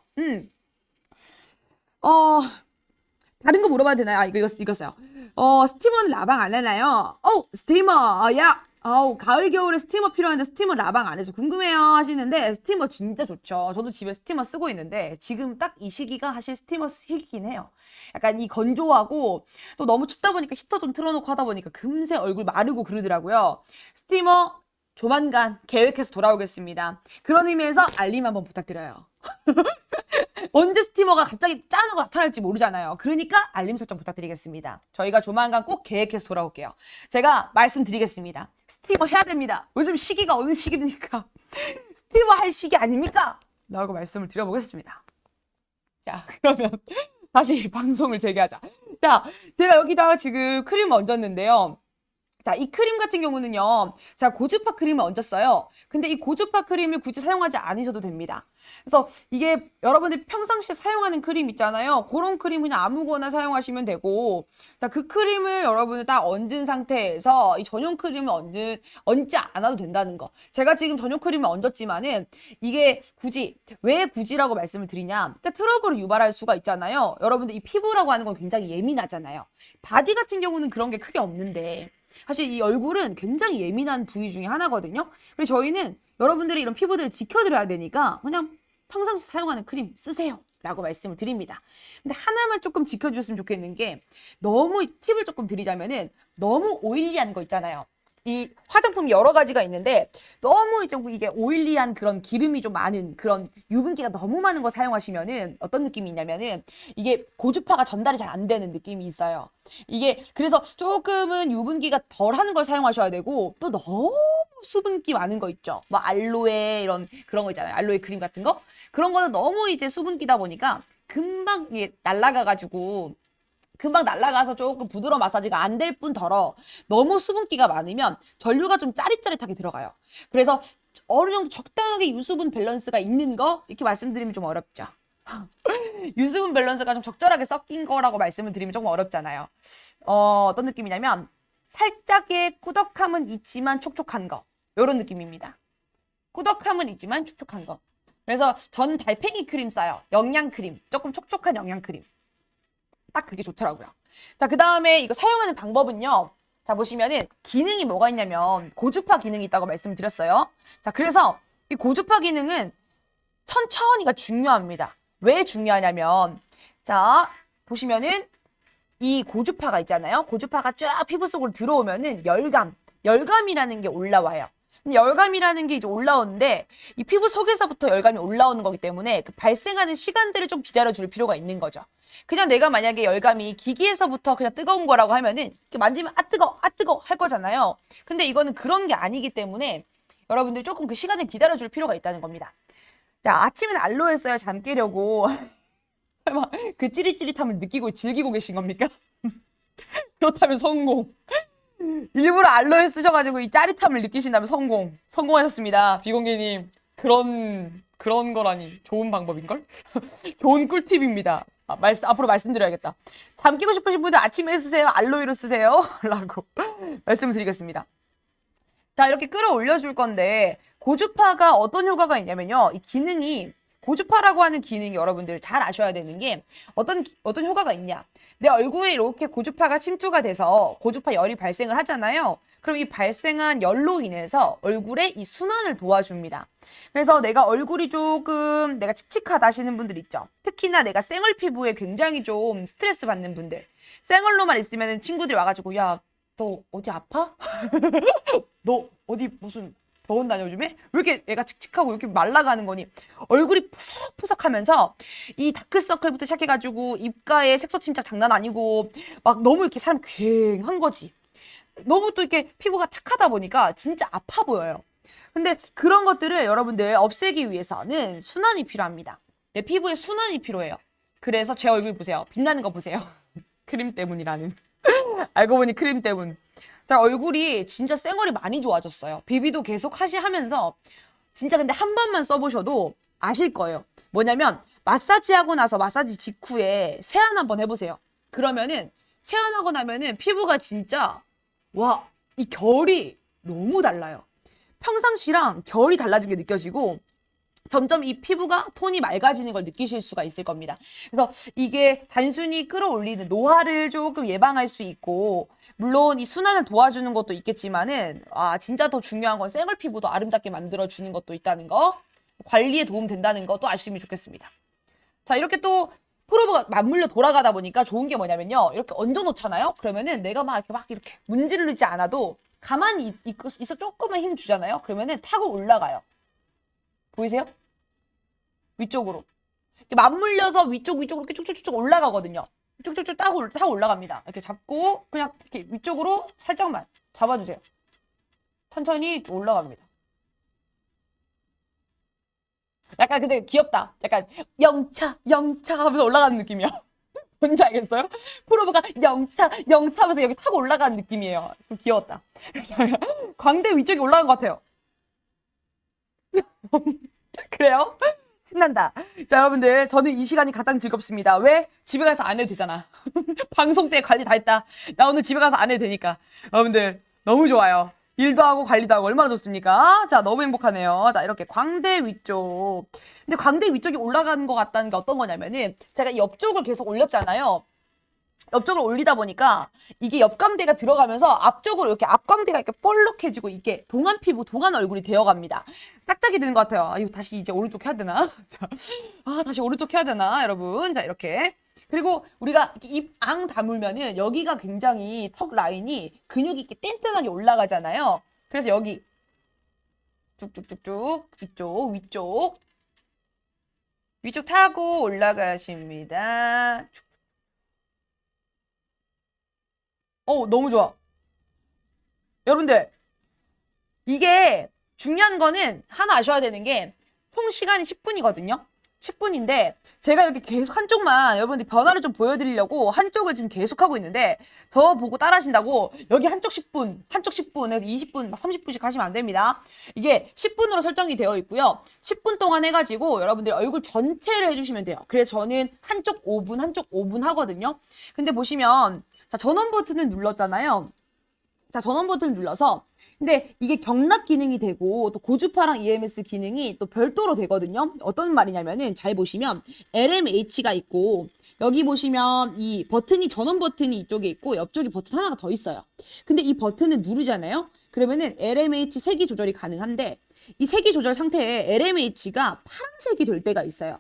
다른 거 물어봐도 되나요? 아, 이거어요. 스티머는 라방 안 하나요? 스티머, 야! 가을, 겨울에 스티머 필요한데 스티머 라방 안 해서 궁금해요 하시는데 스티머 진짜 좋죠. 저도 집에 스티머 쓰고 있는데 지금 딱 이 시기가 사실 스티머 시기긴 해요. 약간 이 건조하고 또 너무 춥다 보니까 히터 좀 틀어놓고 하다 보니까 금세 얼굴 마르고 그러더라고요. 스티머 조만간 계획해서 돌아오겠습니다. 그런 의미에서 알림 한번 부탁드려요. 언제 스티머가 갑자기 짠하고 나타날지 모르잖아요. 그러니까 알림 설정 부탁드리겠습니다. 저희가 조만간 꼭 계획해서 돌아올게요. 제가 말씀드리겠습니다. 스티머 해야 됩니다. 요즘 시기가 어느 시기입니까? 스티머 할 시기 아닙니까? 라고 말씀을 드려보겠습니다. 자, 그러면 다시 방송을 재개하자. 자, 제가 여기다가 지금 크림 얹었는데요. 자, 이 크림 같은 경우는요. 제가 고주파 크림을 얹었어요. 근데 이 고주파 크림을 굳이 사용하지 않으셔도 됩니다. 그래서 이게 여러분들이 평상시에 사용하는 크림 있잖아요. 그런 크림 그냥 아무거나 사용하시면 되고, 자, 그 크림을 여러분들 딱 얹은 상태에서 이 전용 크림을 얹지 않아도 된다는 거. 제가 지금 전용 크림을 얹었지만은 이게 왜 굳이라고 말씀을 드리냐. 트러블을 유발할 수가 있잖아요. 여러분들 이 피부라고 하는 건 굉장히 예민하잖아요. 바디 같은 경우는 그런 게 크게 없는데, 사실 이 얼굴은 굉장히 예민한 부위 중에 하나거든요. 그래서 저희는 여러분들이 이런 피부들을 지켜드려야 되니까 그냥 평상시 사용하는 크림 쓰세요 라고 말씀을 드립니다. 근데 하나만 조금 지켜주셨으면 좋겠는 게 너무 팁을 조금 드리자면은 너무 오일리한 거 있잖아요. 이 화장품이 여러 가지가 있는데 너무 좀 이게 오일리한 그런 기름이 좀 많은 그런 유분기가 너무 많은 거 사용하시면은 어떤 느낌이 있냐면은 이게 고주파가 전달이 잘 안 되는 느낌이 있어요. 이게 그래서 조금은 유분기가 덜 하는 걸 사용하셔야 되고 또 너무 수분기 많은 거 있죠. 뭐 알로에 이런 그런 거 있잖아요. 알로에 크림 같은 거. 그런 거는 너무 이제 수분기다 보니까 금방 이게 날아가서 조금 부드러운 마사지가 안 될 뿐더러 너무 수분기가 많으면 전류가 좀 짜릿짜릿하게 들어가요. 그래서 어느 정도 적당하게 유수분 밸런스가 있는 거 이렇게 말씀드리면 좀 어렵죠. 유수분 밸런스가 좀 적절하게 섞인 거라고 말씀을 드리면 조금 어렵잖아요. 어떤 느낌이냐면 살짝의 꾸덕함은 있지만 촉촉한 거 이런 느낌입니다. 꾸덕함은 있지만 촉촉한 거. 그래서 전 달팽이 크림 써요. 영양크림, 조금 촉촉한 영양크림. 딱 그게 좋더라고요. 자, 그 다음에 이거 사용하는 방법은요. 자, 보시면은 기능이 뭐가 있냐면 고주파 기능이 있다고 말씀드렸어요. 자, 그래서 이 고주파 기능은 천천히가 중요합니다. 왜 중요하냐면 자, 보시면은 이 고주파가 있잖아요. 고주파가 쫙 피부 속으로 들어오면은 열감이라는 게 올라와요. 근데 열감이라는 게 이제 올라오는데 이 피부 속에서부터 열감이 올라오는 거기 때문에 그 발생하는 시간들을 좀 기다려줄 필요가 있는 거죠. 그냥 내가 만약에 열감이 기기에서부터 그냥 뜨거운 거라고 하면은 이렇게 만지면 아 뜨거 할 거잖아요. 근데 이거는 그런 게 아니기 때문에 여러분들 조금 그 시간을 기다려줄 필요가 있다는 겁니다. 자, 아침엔 알로에 써요, 잠 깨려고. 설마 그 찌릿찌릿함을 느끼고 즐기고 계신 겁니까? 그렇다면 성공. 일부러 알로에 쓰셔가지고 이 짜릿함을 느끼신다면 성공하셨습니다. 비공개님. 그런 거라니. 좋은 방법인걸? 좋은 꿀팁입니다. 앞으로 말씀드려야겠다. 잠 깨고 싶으신 분들 아침에 쓰세요? 알로에로 쓰세요? 라고 말씀을 드리겠습니다. 자, 이렇게 끌어올려 줄 건데, 고주파가 어떤 효과가 있냐면요. 이 기능이, 고주파라고 하는 기능이 여러분들 잘 아셔야 되는 게 어떤 효과가 있냐. 내 얼굴에 이렇게 고주파가 침투가 돼서 고주파 열이 발생을 하잖아요. 그럼 이 발생한 열로 인해서 얼굴에 이 순환을 도와줍니다. 그래서 내가 얼굴이 조금 내가 칙칙하다 하시는 분들 있죠. 특히나 내가 쌩얼 피부에 굉장히 좀 스트레스 받는 분들. 쌩얼로만 있으면 친구들이 와가지고 야, 너 어디 아파? 너 어디 무슨 병원 다녀 요즘에? 왜 이렇게 얘가 칙칙하고 이렇게 말라가는 거니? 얼굴이 푸석푸석하면서 이 다크서클부터 시작해가지고 입가에 색소 침착 장난 아니고 막 너무 이렇게 사람 괭한 거지. 너무 또 이렇게 피부가 탁하다 보니까 진짜 아파 보여요. 근데 그런 것들을 여러분들 없애기 위해서는 순환이 필요합니다. 내 피부에 순환이 필요해요. 그래서 제 얼굴 보세요. 빛나는 거 보세요. 크림 때문이라는. 알고 보니 크림 때문. 자, 얼굴이 진짜 쌩얼이 많이 좋아졌어요. 비비도 계속 하면서 진짜 근데 한 번만 써보셔도 아실 거예요. 뭐냐면 마사지하고 나서 마사지 직후에 세안 한번 해보세요. 그러면은 세안하고 나면은 피부가 진짜 와, 이 결이 너무 달라요. 평상시랑 결이 달라진 게 느껴지고 점점 이 피부가 톤이 맑아지는 걸 느끼실 수가 있을 겁니다. 그래서 이게 단순히 끌어올리는 노화를 조금 예방할 수 있고 물론 이 순환을 도와주는 것도 있겠지만은 진짜 더 중요한 건 쌩얼 피부도 아름답게 만들어주는 것도 있다는 거, 관리에 도움 된다는 것도 아시면 좋겠습니다. 자, 이렇게 또 프로브가 맞물려 돌아가다 보니까 좋은 게 뭐냐면요. 이렇게 얹어놓잖아요. 그러면은 내가 막 이렇게 문지르지 않아도 가만히 있어 조금만 힘 주잖아요. 그러면은 타고 올라가요. 보이세요? 위쪽으로. 맞물려서 위쪽으로 이렇게 쭉쭉쭉 올라가거든요. 쭉쭉쭉 타고 올라갑니다. 이렇게 잡고 그냥 이렇게 위쪽으로 살짝만 잡아주세요. 천천히 이렇게 올라갑니다. 약간 근데 귀엽다. 약간 영차 하면서 올라가는 느낌이야. 뭔지 알겠어요? 프로브가 영차 하면서 여기 타고 올라가는 느낌이에요. 좀 귀여웠다. 광대 위쪽이 올라간 것 같아요. 그래요? 신난다. 자, 여러분들, 저는 이 시간이 가장 즐겁습니다. 왜? 집에 가서 안 해도 되잖아. 방송 때 관리 다 했다. 나 오늘 집에 가서 안 해도 되니까. 여러분들, 너무 좋아요. 일도 하고 관리도 하고 얼마나 좋습니까? 자, 너무 행복하네요. 자, 이렇게 광대 위쪽. 근데 광대 위쪽이 올라가는 것 같다는 게 어떤 거냐면은 제가 옆쪽을 계속 올렸잖아요. 옆쪽을 올리다 보니까 이게 옆광대가 들어가면서 앞쪽으로 이렇게 앞광대가 이렇게 볼록해지고 이게 동안 피부, 동안 얼굴이 되어갑니다. 짝짝이 되는 것 같아요. 이거 다시 이제 오른쪽 해야 되나? 다시 오른쪽 해야 되나, 여러분? 자, 이렇게. 그리고 우리가 입 앙 다물면은 여기가 굉장히 턱 라인이 근육이 이렇게 뗀뗀하게 올라가잖아요. 그래서 여기 쭉쭉쭉쭉 위쪽 타고 올라가십니다. 너무 좋아. 여러분들, 이게 중요한 거는 하나 아셔야 되는 게 총 시간이 10분이거든요. 10분인데 제가 이렇게 계속 한쪽만 여러분들 변화를 좀 보여드리려고 한쪽을 지금 계속 하고 있는데 저 보고 따라 하신다고 여기 한쪽 10분, 한쪽 10분, 20분, 막 30분씩 하시면 안 됩니다. 이게 10분으로 설정이 되어 있고요. 10분 동안 해가지고 여러분들 얼굴 전체를 해주시면 돼요. 그래서 저는 한쪽 5분, 한쪽 5분 하거든요. 근데 보시면 자, 전원 버튼을 눌렀잖아요. 자, 전원 버튼을 눌러서 근데 이게 경락 기능이 되고 또 고주파랑 EMS 기능이 또 별도로 되거든요. 어떤 말이냐면은 잘 보시면 LMH가 있고 여기 보시면 이 버튼이 전원 버튼이 이쪽에 있고 옆쪽에 버튼 하나가 더 있어요. 근데 이 버튼을 누르잖아요. 그러면은 LMH 색이 조절이 가능한데 이 색이 조절 상태에 LMH가 파란색이 될 때가 있어요.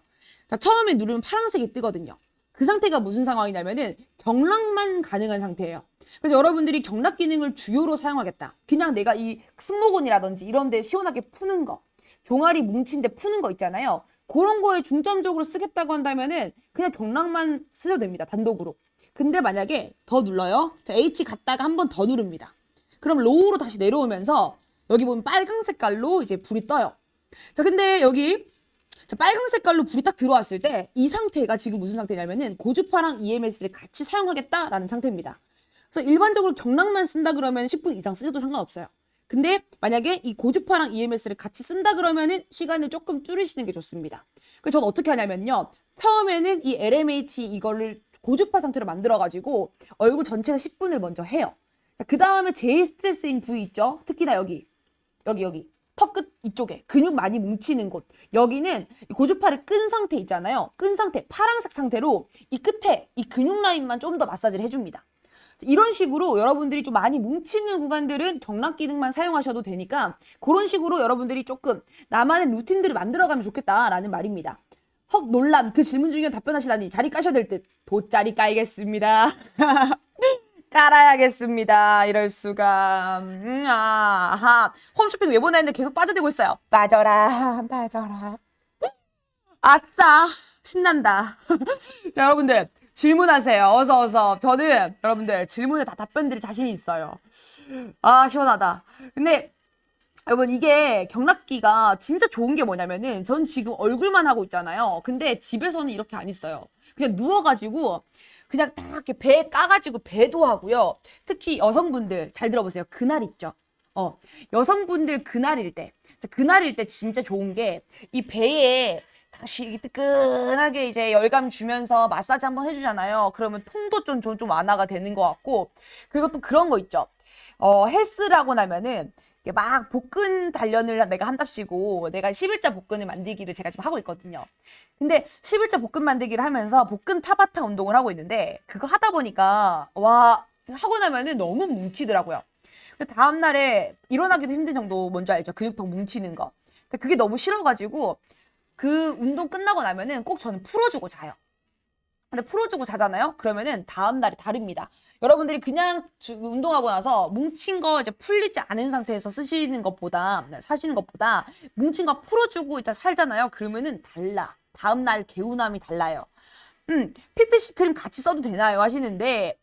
자, 처음에 누르면 파란색이 뜨거든요. 그 상태가 무슨 상황이냐면은 경락만 가능한 상태예요. 그래서 여러분들이 경락 기능을 주요로 사용하겠다. 그냥 내가 이 승모근이라든지 이런 데 시원하게 푸는 거, 종아리 뭉친 데 푸는 거 있잖아요. 그런 거에 중점적으로 쓰겠다고 한다면은 그냥 경락만 쓰셔도 됩니다. 단독으로. 근데 만약에 더 눌러요. 자, H 갔다가 한 번 더 누릅니다. 그럼 로우로 다시 내려오면서 여기 보면 빨강 색깔로 이제 불이 떠요. 자, 근데 여기 자, 빨강 색깔로 불이 딱 들어왔을 때 이 상태가 지금 무슨 상태냐면은 고주파랑 EMS를 같이 사용하겠다라는 상태입니다. 그래서 일반적으로 경락만 쓴다 그러면 10분 이상 쓰셔도 상관없어요. 근데 만약에 이 고주파랑 EMS를 같이 쓴다 그러면은 시간을 조금 줄이시는 게 좋습니다. 그래서 저는 어떻게 하냐면요. 처음에는 이 LMH 이거를 고주파 상태로 만들어가지고 얼굴 전체가 10분을 먼저 해요. 자, 그 다음에 제일 스트레스인 부위 있죠? 특히나 여기. 턱끝 이쪽에 근육 많이 뭉치는 곳. 여기는 고주파를 끈 상태 있잖아요. 끈 상태, 파란색 상태로 이 끝에 이 근육 라인만 좀 더 마사지를 해줍니다. 이런 식으로 여러분들이 좀 많이 뭉치는 구간들은 경락 기능만 사용하셔도 되니까 그런 식으로 여러분들이 조금 나만의 루틴들을 만들어가면 좋겠다라는 말입니다. 헉 논란 그 질문 중에 답변하시다니 자리 까셔야 될 듯. 돗자리 깔겠습니다. 깔아야겠습니다. 이럴 수가. 아하. 홈쇼핑 왜 보냈는데 계속 빠져들고 있어요. 빠져라. 아싸. 신난다. 자, 여러분들. 질문하세요. 어서. 저는 여러분들 질문에 다 답변 드릴 자신이 있어요. 아, 시원하다. 근데 여러분 이게 경락기가 진짜 좋은 게 뭐냐면은 전 지금 얼굴만 하고 있잖아요. 근데 집에서는 이렇게 안 있어요. 그냥 누워가지고 그냥 딱 이렇게 배에 까가지고 배도 하고요. 특히 여성분들 잘 들어보세요. 그날 있죠. 여성분들 그날일 때 진짜 좋은 게 이 배에 다시 뜨끈하게 이제 열감 주면서 마사지 한번 해주잖아요. 그러면 통도 좀 완화가 되는 것 같고 그리고 또 그런 거 있죠. 헬스라고 나면은 막 복근 단련을 내가 한답시고 내가 11자 복근을 만들기를 제가 지금 하고 있거든요. 근데 11자 복근 만들기를 하면서 복근 타바타 운동을 하고 있는데 그거 하다 보니까 와 하고 나면은 너무 뭉치더라고요. 다음날에 일어나기도 힘든 정도 뭔지 알죠? 근육통 뭉치는 거. 그게 너무 싫어가지고 그 운동 끝나고 나면은 꼭 저는 풀어주고 자요. 근데 풀어주고 자잖아요? 그러면은 다음날이 다릅니다. 여러분들이 그냥 운동하고 나서 뭉친 거 이제 풀리지 않은 상태에서 사시는 것보다 뭉친 거 풀어주고 일단 살잖아요? 그러면은 달라. 다음날 개운함이 달라요. PPC 크림 같이 써도 되나요? 하시는데,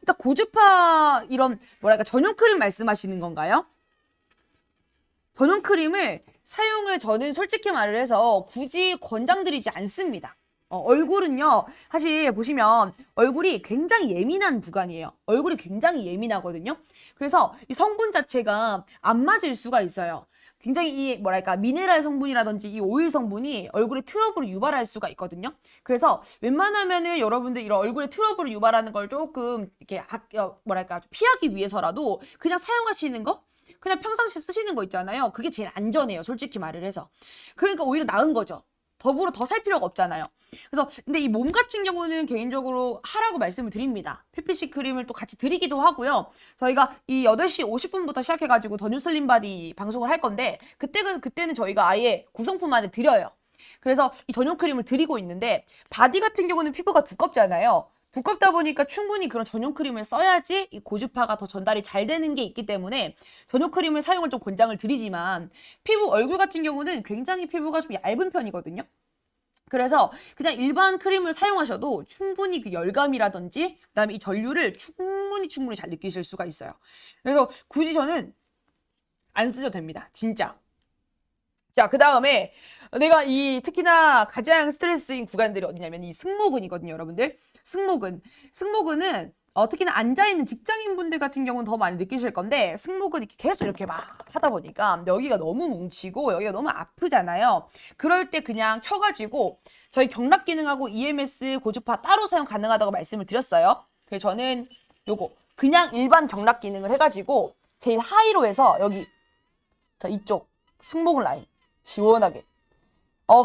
일단 고주파 이런, 전용 크림 말씀하시는 건가요? 전용 크림을 사용을 저는 솔직히 말을 해서 굳이 권장드리지 않습니다. 얼굴은요, 사실 보시면 얼굴이 굉장히 예민한 구간이에요. 얼굴이 굉장히 예민하거든요. 그래서 이 성분 자체가 안 맞을 수가 있어요. 굉장히 미네랄 성분이라든지 이 오일 성분이 얼굴에 트러블을 유발할 수가 있거든요. 그래서 웬만하면은 여러분들 이런 얼굴에 트러블을 유발하는 걸 조금 이렇게 피하기 위해서라도 그냥 사용하시는 거? 그냥 평상시 쓰시는 거 있잖아요. 그게 제일 안전해요. 솔직히 말을 해서. 그러니까 오히려 나은 거죠. 더불어 더 살 필요가 없잖아요. 그래서 근데 이 몸 같은 경우는 개인적으로 하라고 말씀을 드립니다. PPC 크림을 또 같이 드리기도 하고요. 저희가 이 8시 50분부터 시작해가지고 더 뉴슬림 바디 방송을 할 건데 그때는 저희가 아예 구성품만을 드려요. 그래서 이 전용 크림을 드리고 있는데 바디 같은 경우는 피부가 두껍잖아요. 두껍다 보니까 충분히 그런 전용 크림을 써야지 이 고주파가 더 전달이 잘 되는 게 있기 때문에 전용 크림을 사용을 좀 권장을 드리지만 얼굴 같은 경우는 굉장히 피부가 좀 얇은 편이거든요. 그래서 그냥 일반 크림을 사용하셔도 충분히 그 열감이라든지 그다음에 이 전류를 충분히 잘 느끼실 수가 있어요. 그래서 굳이 저는 안 쓰셔도 됩니다. 진짜. 자, 그 다음에 내가 특히나 가장 스트레스인 구간들이 어디냐면 이 승모근이거든요, 여러분들. 승모근은 특히나 앉아있는 직장인분들 같은 경우는 더 많이 느끼실 건데 승모근이 계속 이렇게 막 하다 보니까 여기가 너무 뭉치고 여기가 너무 아프잖아요. 그럴 때 그냥 켜가지고 저희 경락 기능하고 EMS 고주파 따로 사용 가능하다고 말씀을 드렸어요. 그래서 저는 요거 그냥 일반 경락 기능을 해가지고 제일 하이로 해서 여기 이쪽 승모근 라인 시원하게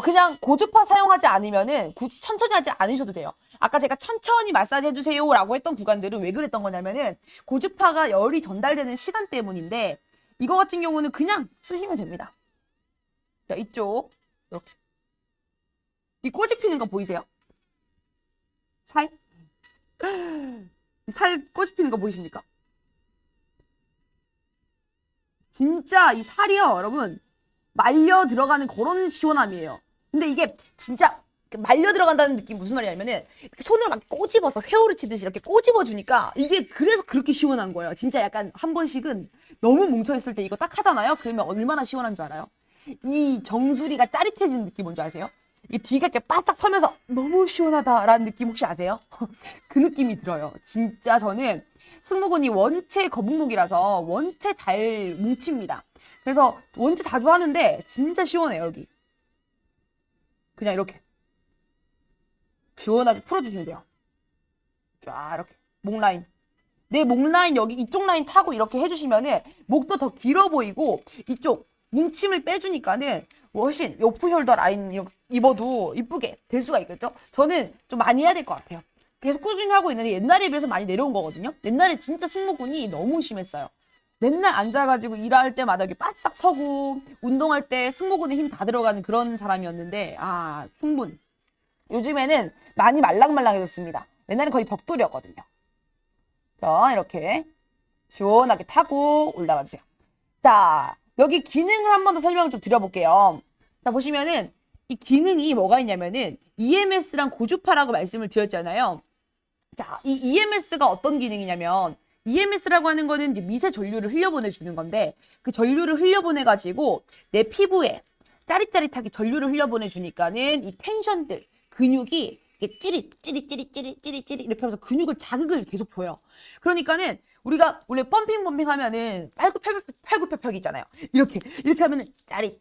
그냥 고주파 사용하지 않으면은 굳이 천천히 하지 않으셔도 돼요. 아까 제가 천천히 마사지 해주세요 라고 했던 구간들은 왜 그랬던 거냐면은 고주파가 열이 전달되는 시간 때문인데 이거 같은 경우는 그냥 쓰시면 됩니다. 자, 이쪽 이렇게 이 꼬집히는 거 보이세요? 살? 살 꼬집히는 거 보이십니까? 진짜 이 살이요, 여러분. 말려 들어가는 그런 시원함이에요. 근데 이게 진짜 말려 들어간다는 느낌 무슨 말이냐면은 손으로 막 꼬집어서 회오리 치듯이 이렇게 꼬집어 주니까 이게 그래서 그렇게 시원한 거예요. 진짜 약간 한 번씩은 너무 뭉쳐있을 때 이거 딱 하잖아요. 그러면 얼마나 시원한 줄 알아요? 이 정수리가 짜릿해지는 느낌 뭔지 아세요? 이게 뒤가 이렇게 바짝 서면서 너무 시원하다라는 느낌 혹시 아세요? 그 느낌이 들어요. 진짜 저는 승모근이 원체 거북목이라서 원체 잘 뭉칩니다. 그래서 원체 자주 하는데 진짜 시원해요, 여기. 그냥 이렇게 시원하게 풀어주시면 돼요. 쫙 이렇게 목 라인. 내 목 라인 여기 이쪽 라인 타고 이렇게 해주시면은 목도 더 길어 보이고 이쪽 뭉침을 빼주니까는 훨씬 오프숄더 라인 입어도 이쁘게 될 수가 있겠죠? 저는 좀 많이 해야 될 것 같아요. 계속 꾸준히 하고 있는데 옛날에 비해서 많이 내려온 거거든요. 옛날에 진짜 승모근이 너무 심했어요. 맨날 앉아가지고 일할 때마다 여기 바싹 서고 운동할 때 승모근에 힘 다 들어가는 그런 사람이었는데 충분. 요즘에는 많이 말랑말랑해졌습니다. 옛날엔 거의 벽돌이었거든요. 자, 이렇게 시원하게 타고 올라가 주세요. 자, 여기 기능을 한 번 더 설명을 좀 드려볼게요. 자, 보시면은 이 기능이 뭐가 있냐면은 EMS랑 고주파라고 말씀을 드렸잖아요. 자, 이 EMS가 어떤 기능이냐면 EMS라고 하는 거는 이제 미세 전류를 흘려보내주는 건데 그 전류를 흘려보내가지고 내 피부에 짜릿짜릿하게 전류를 흘려보내주니까는 이 텐션들, 근육이 이게 찌릿 이렇게 하면서 근육을 자극을 계속 줘요. 그러니까는 우리가 원래 펌핑 하면은 팔굽혀펴기 있잖아요. 이렇게 하면은 짜릿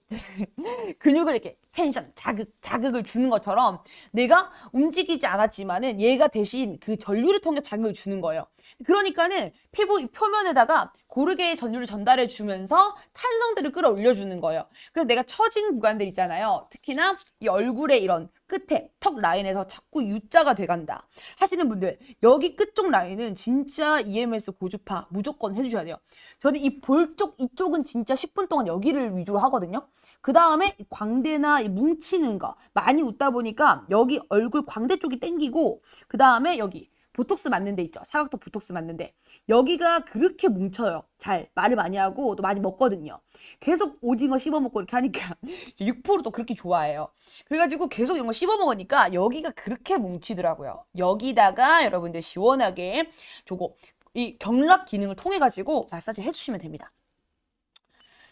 근육을 이렇게 텐션 자극을 주는 것처럼 내가 움직이지 않았지만은 얘가 대신 그 전류를 통해 자극을 주는 거예요. 그러니까는 피부 표면에다가 고르게 전류를 전달해 주면서 탄성들을 끌어올려 주는 거예요. 그래서 내가 처진 구간들 있잖아요. 특히나 이 얼굴의 이런 끝에 턱 라인에서 자꾸 U자가 돼간다 하시는 분들, 여기 끝쪽 라인은 진짜 EMS 고주파 무조건 해주셔야 돼요. 저는 이 볼 쪽 이쪽은 진짜 10분 동안 여기를 위주로 하거든요. 그 다음에 광대나 이 뭉치는 거 많이 웃다 보니까 여기 얼굴 광대 쪽이 땡기고, 그 다음에 여기 보톡스 맞는 데 있죠. 사각턱 보톡스 맞는데 여기가 그렇게 뭉쳐요. 잘 말을 많이 하고 또 많이 먹거든요. 계속 오징어 씹어 먹고 이렇게 하니까 육포를 또 그렇게 좋아해요. 그래가지고 계속 이런 거 씹어 먹으니까 여기가 그렇게 뭉치더라고요. 여기다가 여러분들 시원하게 저거 이 경락 기능을 통해 가지고 마사지 해주시면 됩니다.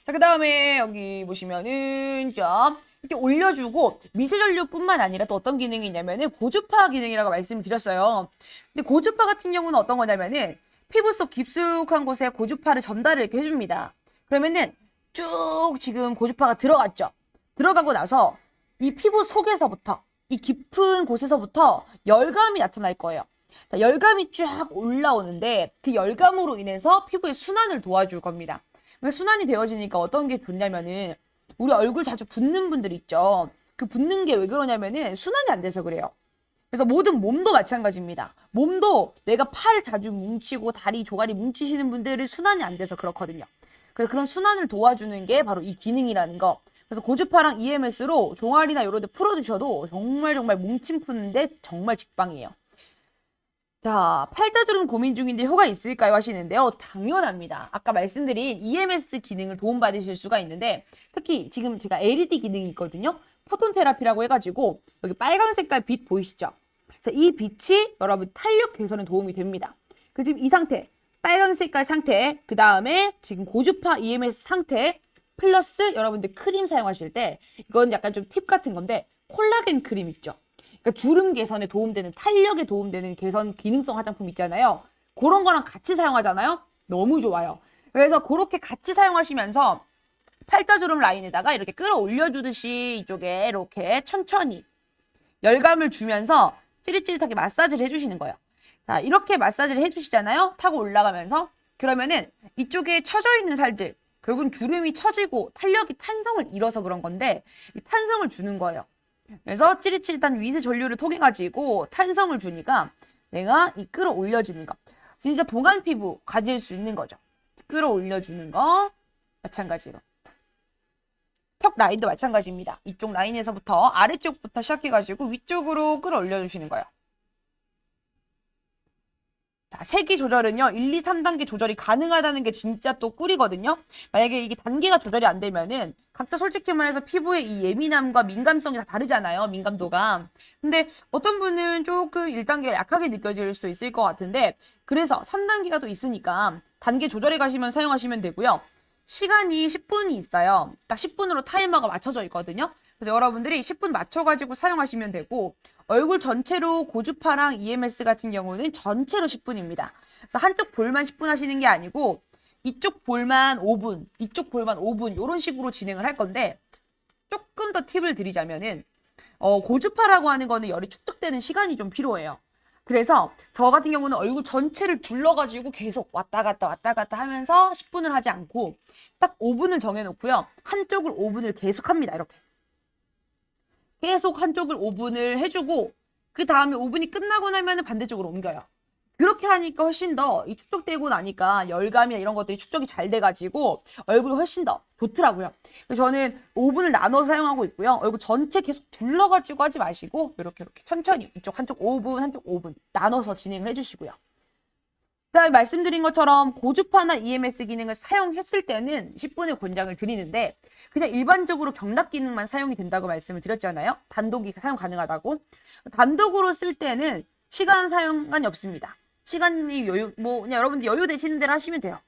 자, 그 다음에 여기 보시면은 자 이렇게 올려주고 미세전류뿐만 아니라 또 어떤 기능이 있냐면은 고주파 기능이라고 말씀을 드렸어요. 근데 고주파 같은 경우는 어떤 거냐면은 피부 속 깊숙한 곳에 고주파를 전달을 이렇게 해줍니다. 그러면은 쭉 지금 고주파가 들어갔죠. 들어가고 나서 이 피부 속에서부터 이 깊은 곳에서부터 열감이 나타날 거예요. 자, 열감이 쫙 올라오는데 그 열감으로 인해서 피부의 순환을 도와줄 겁니다. 그러니까 순환이 되어지니까 어떤 게 좋냐면은 우리 얼굴 자주 붓는 분들 있죠. 그 붓는 게 왜 그러냐면은 순환이 안 돼서 그래요. 그래서 모든 몸도 마찬가지입니다. 몸도 내가 팔 자주 뭉치고 다리 조가리 뭉치시는 분들은 순환이 안 돼서 그렇거든요. 그래서 그런 순환을 도와주는 게 바로 이 기능이라는 거. 그래서 고주파랑 EMS로 종아리나 이런 데 풀어주셔도 정말 뭉침 푸는데 정말 직방이에요. 자, 팔자주름 고민 중인데 효과 있을까요? 하시는데요. 당연합니다. 아까 말씀드린 EMS 기능을 도움받으실 수가 있는데 특히 지금 제가 LED 기능이 있거든요. 포톤 테라피라고 해가지고 여기 빨간 색깔 빛 보이시죠? 자, 이 빛이 여러분 탄력 개선에 도움이 됩니다. 그 지금 이 상태, 빨간 색깔 상태, 그 다음에 지금 고주파 EMS 상태 플러스 여러분들 크림 사용하실 때 이건 약간 좀 팁 같은 건데 콜라겐 크림 있죠? 그러니까 주름 개선에 도움되는, 탄력에 도움되는 개선 기능성 화장품 있잖아요. 그런 거랑 같이 사용하잖아요. 너무 좋아요. 그래서 그렇게 같이 사용하시면서 팔자주름 라인에다가 이렇게 끌어올려주듯이 이쪽에 이렇게 천천히 열감을 주면서 찌릿찌릿하게 마사지를 해주시는 거예요. 자, 이렇게 마사지를 해주시잖아요. 타고 올라가면서. 그러면은 이쪽에 처져 있는 살들, 결국은 주름이 처지고 탄성을 잃어서 그런 건데 이 탄성을 주는 거예요. 그래서 찌릿찌릿한 미세 전류를 통해 가지고 탄성을 주니까 내가 이 끌어올려지는 거, 진짜 동안 피부 가질 수 있는 거죠. 끌어올려주는 거 마찬가지로 턱 라인도 마찬가지입니다. 이쪽 라인에서부터 아래쪽부터 시작해 가지고 위쪽으로 끌어올려주시는 거예요. 자, 세기 조절은요, 1, 2, 3단계 조절이 가능하다는 게 진짜 또 꿀이거든요. 만약에 이게 단계가 조절이 안 되면은, 각자 솔직히 말해서 피부의 이 예민함과 민감성이 다 다르잖아요, 민감도가. 근데 어떤 분은 조금 1단계가 약하게 느껴질 수 있을 것 같은데, 그래서 3단계가 또 있으니까, 단계 조절해 가시면 사용하시면 되고요. 시간이 10분이 있어요. 딱 10분으로 타이머가 맞춰져 있거든요. 그래서 여러분들이 10분 맞춰가지고 사용하시면 되고, 얼굴 전체로 고주파랑 EMS 같은 경우는 전체로 10분입니다. 그래서 한쪽 볼만 10분 하시는 게 아니고 이쪽 볼만 5분, 이쪽 볼만 5분 이런 식으로 진행을 할 건데 조금 더 팁을 드리자면은 고주파라고 하는 거는 열이 축적되는 시간이 좀 필요해요. 그래서 저 같은 경우는 얼굴 전체를 둘러가지고 계속 왔다 갔다 하면서 10분을 하지 않고 딱 5분을 정해놓고요. 한쪽을 5분을 계속 합니다. 이렇게. 계속 한쪽을 5분을 해주고 그 다음에 5분이 끝나고 나면 반대쪽으로 옮겨요. 그렇게 하니까 훨씬 더 이 축적되고 나니까 열감이나 이런 것들이 축적이 잘 돼가지고 얼굴이 훨씬 더 좋더라고요. 그래서 저는 5분을 나눠서 사용하고 있고요. 얼굴 전체 계속 둘러가지고 하지 마시고 이렇게 천천히 이쪽 한쪽 5분 한쪽 5분 나눠서 진행을 해주시고요. 그다음에 말씀드린 것처럼 고주파나 EMS 기능을 사용했을 때는 10분의 권장을 드리는데 그냥 일반적으로 경락 기능만 사용이 된다고 말씀을 드렸잖아요. 단독이 사용 가능하다고. 단독으로 쓸 때는 시간 사용이 없습니다. 시간이 그냥 여러분들 여유 되시는 대로 하시면 돼요.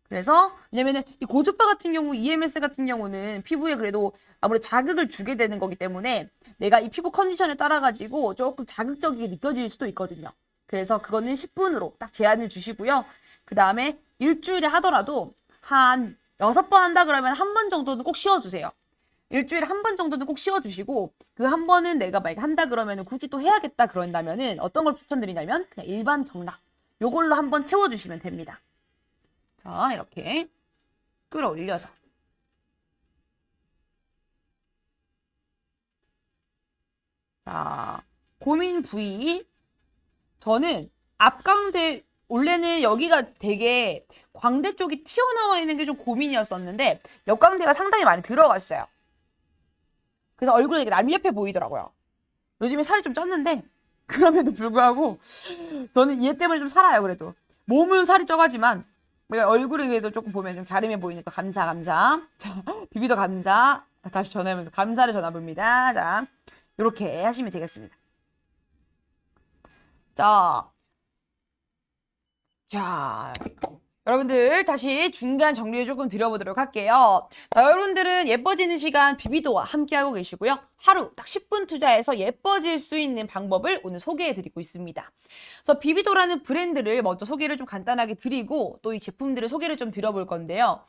그래서 왜냐면은 이 고주파 같은 경우, EMS 같은 경우는 피부에 그래도 아무래도 자극을 주게 되는 거기 때문에 내가 이 피부 컨디션에 따라 가지고 조금 자극적이게 느껴질 수도 있거든요. 그래서 그거는 10분으로 딱 제한을 주시고요. 그 다음에 일주일에 하더라도 한 6번 한다 그러면 한 번 정도는 꼭 쉬어주세요. 일주일에 한 번 정도는 꼭 쉬어주시고 그 한 번은 내가 만약에 한다 그러면 굳이 또 해야겠다 그런다면은 어떤 걸 추천드리냐면 그냥 일반 경락 요걸로 한번 채워주시면 됩니다. 자, 이렇게 끌어올려서 자, 고민 부위 저는 앞광대 원래는 여기가 되게 광대 쪽이 튀어나와 있는 게 좀 고민이었었는데 옆광대가 상당히 많이 들어갔어요. 그래서 얼굴이 되게 남미흡해 보이더라고요. 요즘에 살이 좀 쪘는데 그럼에도 불구하고 저는 얘 때문에 좀 살아요. 그래도 몸은 살이 쪄가지만 얼굴은 그래도 조금 보면 좀 갸름해 보이니까 감사. 자, 비비더 감사. 다시 전화하면서 감사를 전화봅니다. 자, 이렇게 하시면 되겠습니다. 자, 여러분들 다시 중간 정리를 조금 드려보도록 할게요. 자, 여러분들은 예뻐지는 시간 비비도와 함께하고 계시고요. 하루 딱 10분 투자해서 예뻐질 수 있는 방법을 오늘 소개해드리고 있습니다. 그래서 비비도라는 브랜드를 먼저 소개를 좀 간단하게 드리고 또 이 제품들을 소개를 좀 드려볼 건데요.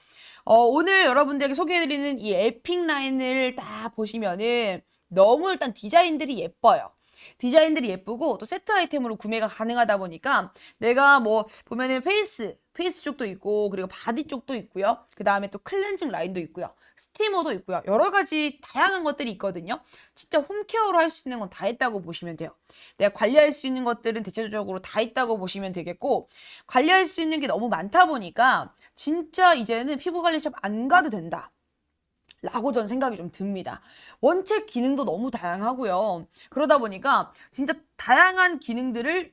오늘 여러분들에게 소개해드리는 이 에픽 라인을 딱 보시면은 너무 일단 디자인들이 예뻐요. 디자인들이 예쁘고 또 세트 아이템으로 구매가 가능하다 보니까 내가 뭐 보면은 페이스 쪽도 있고 그리고 바디 쪽도 있고요. 그 다음에 또 클렌징 라인도 있고요. 스티머도 있고요. 여러 가지 다양한 것들이 있거든요. 진짜 홈케어로 할 수 있는 건 다 있다고 보시면 돼요. 내가 관리할 수 있는 것들은 대체적으로 다 있다고 보시면 되겠고 관리할 수 있는 게 너무 많다 보니까 진짜 이제는 피부 관리샵 안 가도 된다. 라고 전 생각이 좀 듭니다. 원체 기능도 너무 다양하고요. 그러다 보니까 진짜 다양한 기능들을